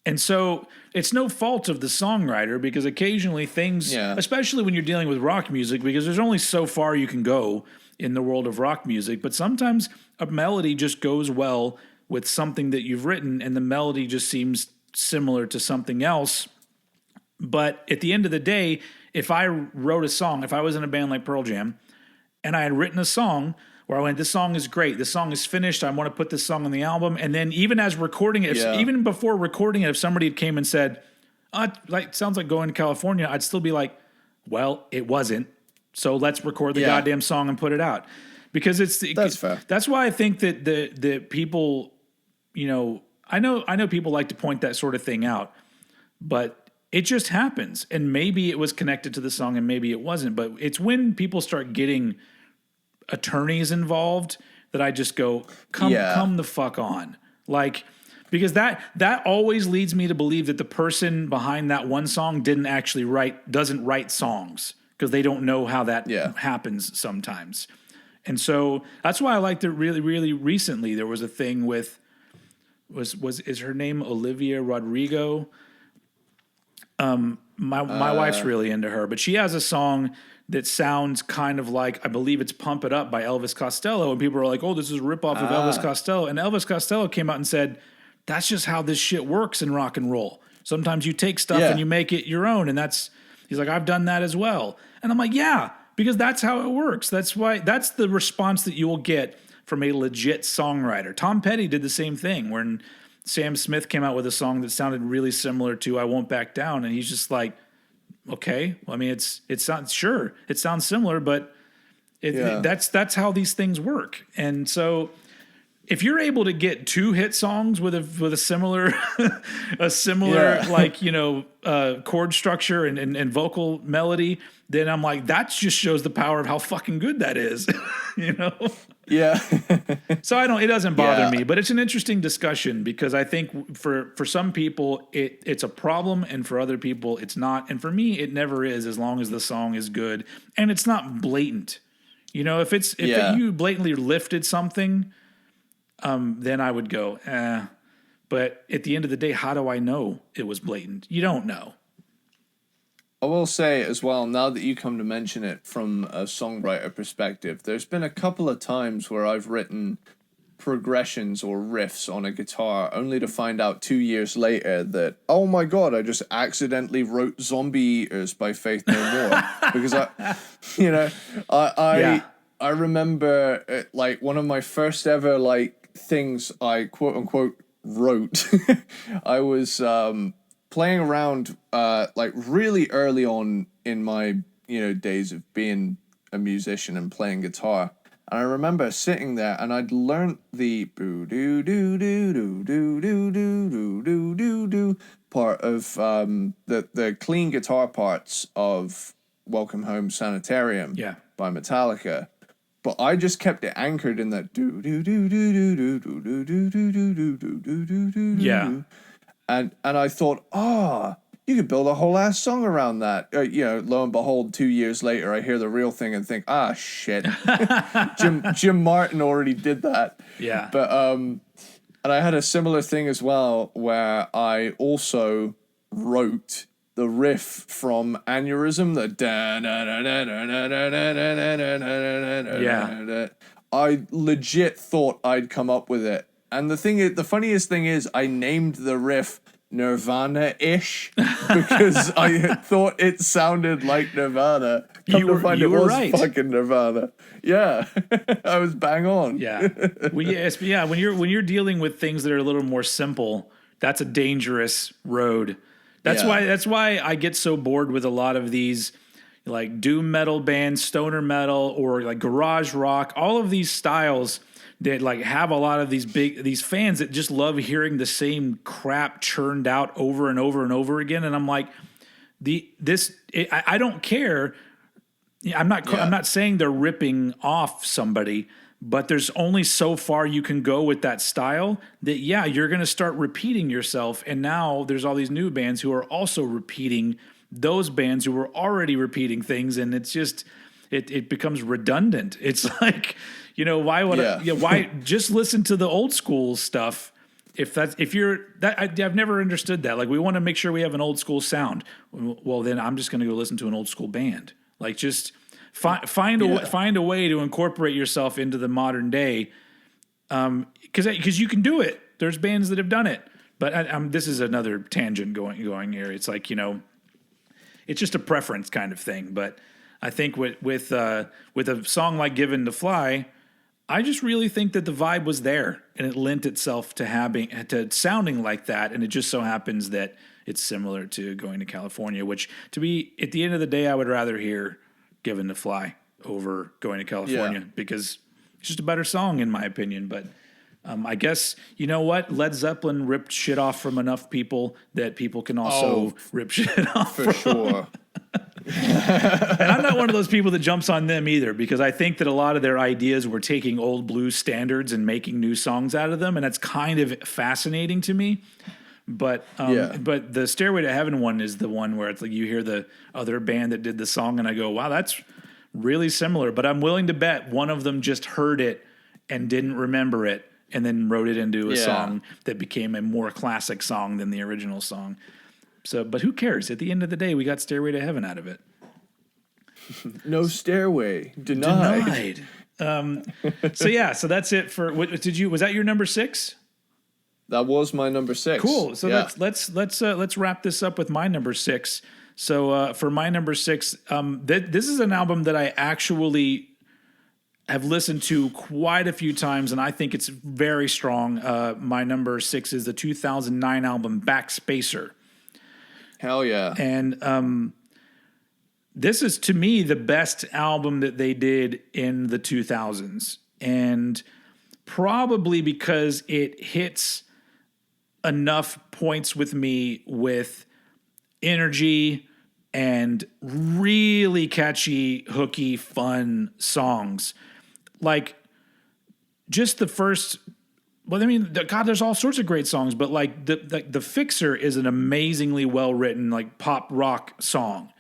A: And so it's no fault of the songwriter, because occasionally things, especially when you're dealing with rock music, because there's only so far you can go in the world of rock music, but sometimes a melody just goes well with something that you've written, and the melody just seems similar to something else. But at the end of the day, if I wrote a song, if I was in a band like Pearl Jam and I had written a song where I went, this song is great, this song is finished, I want to put this song on the album. And then even as recording it, even before recording it, if somebody had came and said, sounds like Going to California, I'd still be like, well, it wasn't. So let's record the goddamn song and put it out. Because that's fair. That's why I think that the people, I know people like to point that sort of thing out, but it just happens. And maybe it was connected to the song and maybe it wasn't. But it's when people start getting attorneys involved that I just go, come the fuck on. Like, because that always leads me to believe that the person behind that one song doesn't write songs because they don't know how that happens sometimes. And so that's why I liked it really, really recently. There was a thing with, is her name Olivia Rodrigo? My wife's really into her, but she has a song that sounds kind of like, I believe it's Pump It Up by Elvis Costello. And people are like, oh, this is a ripoff of Elvis Costello. And Elvis Costello came out and said, that's just how this shit works in rock and roll. Sometimes you take stuff and you make it your own. And he's like, I've done that as well. And I'm like, yeah, because that's how it works. That's the response that you will get from a legit songwriter. Tom Petty did the same thing when Sam Smith came out with a song that sounded really similar to I Won't Back Down. And he's just like, okay, well, I mean, it sounds similar, but that's how these things work. And so if you're able to get two hit songs with a similar chord structure and vocal melody, then I'm like, that just shows the power of how fucking good that is,
B: Yeah.
A: So it doesn't bother me, but it's an interesting discussion because I think for some people it's a problem and for other people it's not. And for me, it never is as long as the song is good and it's not blatant. If you blatantly lifted something, then I would go, but at the end of the day, how do I know it was blatant? You don't know.
B: I will say as well, now that you come to mention it from a songwriter perspective, there's been a couple of times where I've written progressions or riffs on a guitar only to find out 2 years later that, oh my God, I just accidentally wrote Zombie Eaters by Faith No More. Because I remember like one of my first ever things I quote unquote wrote. I was playing around really early on in my days of being a musician and playing guitar, and I remember sitting there and I'd learnt the boo doo doo doo doo doo doo doo doo doo doo part of the clean guitar parts of Welcome Home Sanitarium by Metallica. But I just kept it anchored in that do do do do do do do do do do do do do do do. And I thought, you could build a whole ass song around that. Lo and behold, 2 years later, I hear the real thing and think, shit, Jim Martin already did that.
A: Yeah.
B: But and I had a similar thing as well where I also wrote the riff from Aneurysm, the da da da da da da da. I legit thought I'd come up with it. And the funniest thing is, I named the riff Nirvana-ish because I thought it sounded like Nirvana. Come to find it was right. Fucking Nirvana. Yeah, I was bang on.
A: Yeah, when you're dealing with things that are a little more simple, that's a dangerous road. That's why I get so bored with a lot of these like doom metal bands, stoner metal, or like garage rock. All of these styles that like have a lot of these fans that just love hearing the same crap churned out over and over and over again. And I'm like, I don't care. I'm not saying they're ripping off somebody, but there's only so far you can go with that style that, you're going to start repeating yourself. And now there's all these new bands who are also repeating those bands who were already repeating things. And it's just, it becomes redundant. It's like, why would why just listen to the old school stuff? I've never understood that. Like, we want to make sure we have an old school sound. Well, then I'm just going to go listen to an old school band. Like, just find a way to incorporate yourself into the modern day. Because you can do it. There's bands that have done it. But this is another tangent going here. It's like, it's just a preference kind of thing. But I think with a song like "Given to Fly," I just really think that the vibe was there, and it lent itself to sounding like that. And it just so happens that it's similar to "Going to California," which, to be at the end of the day, I would rather hear "Given to Fly" over "Going to California" because it's just a better song in my opinion. But I guess, you know what? Led Zeppelin ripped shit off from enough people that people can also rip shit off
B: for sure.
A: And I'm not one of those people that jumps on them either, because I think that a lot of their ideas were taking old blues standards and making new songs out of them, and that's kind of fascinating to me. But but the Stairway to Heaven one is the one where it's like you hear the other band that did the song, and I go, wow, that's really similar. But I'm willing to bet one of them just heard it and didn't remember it, and then wrote it into a song that became a more classic song than the original song. So, but who cares? At the end of the day, we got Stairway to Heaven out of it.
B: No stairway. Denied.
A: So that's it for. Was that your number 6?
B: That was my number 6.
A: Cool. So let's wrap this up with my number 6. So for my number 6, this is an album that I actually have listened to quite a few times, and I think it's very strong. My number 6 is the 2009 album Backspacer.
B: Hell yeah.
A: And this is, to me, the best album that they did in the 2000s. And probably because it hits enough points with me with energy and really catchy, hooky, fun songs. Like, just the first, well, I mean, God, there's all sorts of great songs, but like the Fixer is an amazingly well written, like, pop rock song.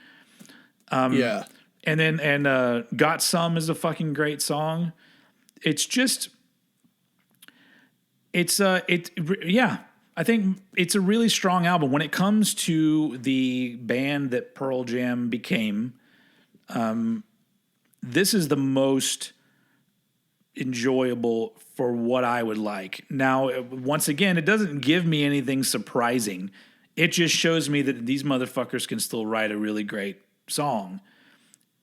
A: And then Got Some is a fucking great song. It's just, I think it's a really strong album. When it comes to the band that Pearl Jam became, this is the most enjoyable for what I would like. Now, once again, it doesn't give me anything surprising. It just shows me that these motherfuckers can still write a really great song.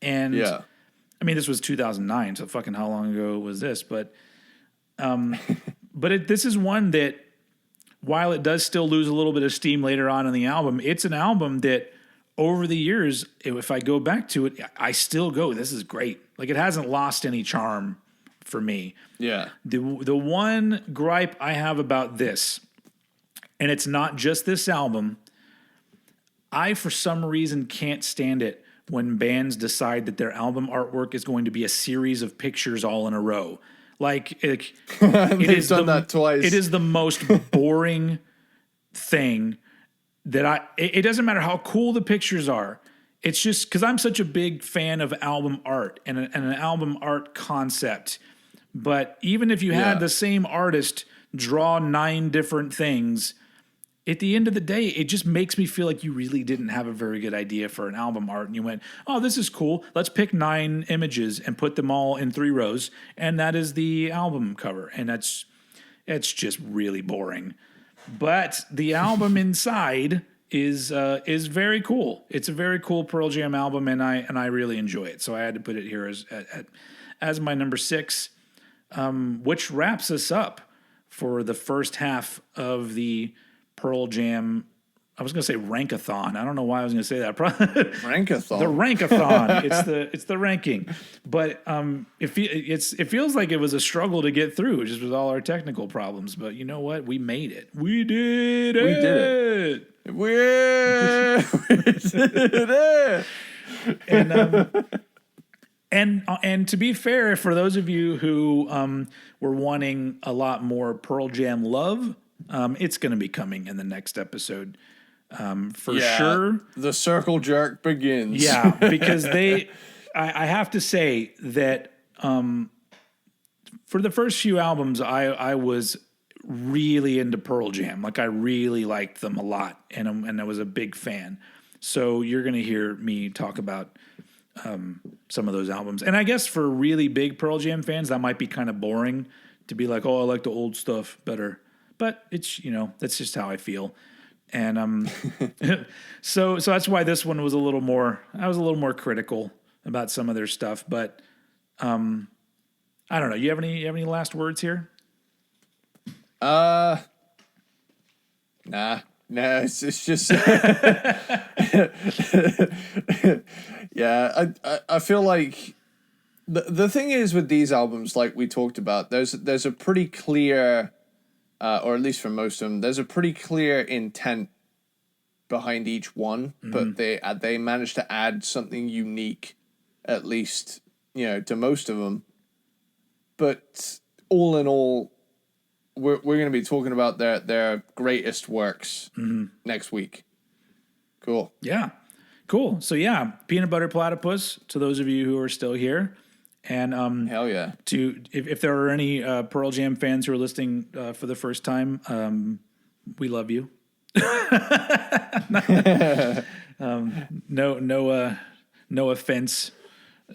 A: And I mean, this was 2009, so fucking how long ago was this? But this is one that, while it does still lose a little bit of steam later on in the album, it's an album that over the years, if I go back to it, I still go, this is great. Like, it hasn't lost any charm for me.
B: Yeah.
A: The one gripe I have about this, and it's not just this album, I, for some reason, can't stand it when bands decide that their album artwork is going to be a series of pictures all in a row. Like, it is
B: done that twice.
A: It is the most boring thing that it doesn't matter how cool the pictures are. It's just because I'm such a big fan of album art and an album art concept. But even if you had the same artist draw 9 different things, at the end of the day, it just makes me feel like you really didn't have a very good idea for an album art. And you went, oh, this is cool. Let's pick 9 images and put them all in 3 rows. And that is the album cover. And it's just really boring. But the album inside is very cool. It's a very cool Pearl Jam album, and I really enjoy it. So I had to put it here as my number 6, which wraps us up for the first half of the Pearl Jam. I was going to say rankathon. I don't know why I was going to say that.
B: Rankathon.
A: The rankathon. It's the ranking. But it feels like it was a struggle to get through, just with all our technical problems. But you know what? We made it. We did it.
B: We did it.
A: And to be fair, for those of you who were wanting a lot more Pearl Jam love, it's going to be coming in the next episode for sure.
B: The circle jerk begins.
A: Yeah, because I have to say that for the first few albums, I was really into Pearl Jam. Like, I really liked them a lot, and I was a big fan. So you're going to hear me talk about some of those albums. And I guess for really big Pearl Jam fans, that might be kind of boring to be like, oh, I like the old stuff better. but it's, that's just how I feel. And so that's why this one was I was a little more critical about some of their stuff, but I don't know. You have any last words here?
B: Nah, it's just yeah. I feel like the thing is with these albums, like we talked about, there's a pretty clear, or at least for most of them, there's a pretty clear intent behind each one, but they managed to add something unique, at least to most of them. But all in all, we're going to be talking about their greatest works next week. Cool.
A: Yeah. Cool. So yeah, Peanut Butter Platypus, to those of you who are still here. And
B: hell yeah.
A: If there are any Pearl Jam fans who are listening for the first time, we love you. No offense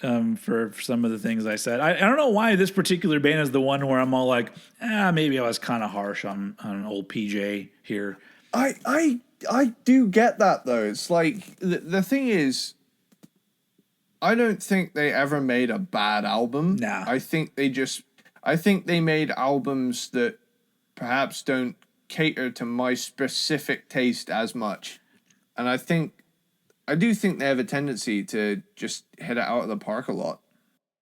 A: for some of the things I said. I don't know why this particular band is the one where I'm all like, maybe I was kind of harsh on old PJ here.
B: I do get that though. It's like the thing is, I don't think they ever made a bad album.
A: Nah.
B: I think they made albums that perhaps don't cater to my specific taste as much. And I do think they have a tendency to just hit it out of the park a lot,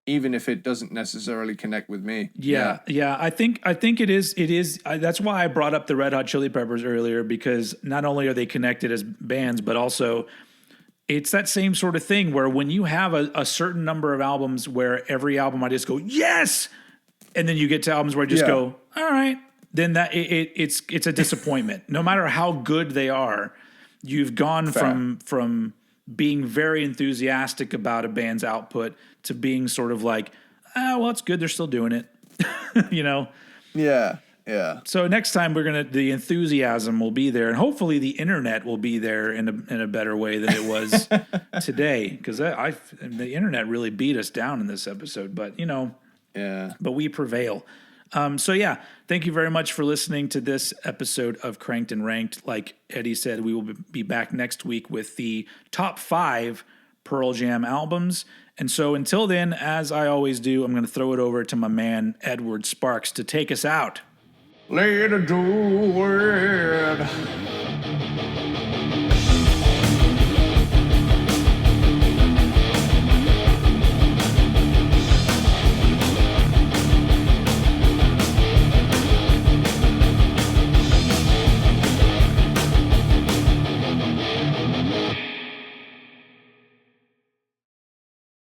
B: even if it doesn't necessarily connect with me.
A: Yeah. I think it is. That's why I brought up the Red Hot Chili Peppers earlier, because not only are they connected as bands, but also it's that same sort of thing where when you have a certain number of albums where every album I just go, yes, and then you get to albums where I just go, all right, then that it's a disappointment. No matter how good they are, you've gone from being very enthusiastic about a band's output to being sort of like, well, it's good, they're still doing it.
B: Yeah.
A: So next time the enthusiasm will be there, and hopefully the internet will be there in a better way than it was today, because the internet really beat us down in this episode, but but we prevail. So yeah, thank you very much for listening to this episode of Cranked and Ranked. Like Eddie said, we will be back next week with the top 5 Pearl Jam albums. And so until then, as I always do, I'm going to throw it over to my man, Edward Sparxx, to take us out.
B: Later, do it.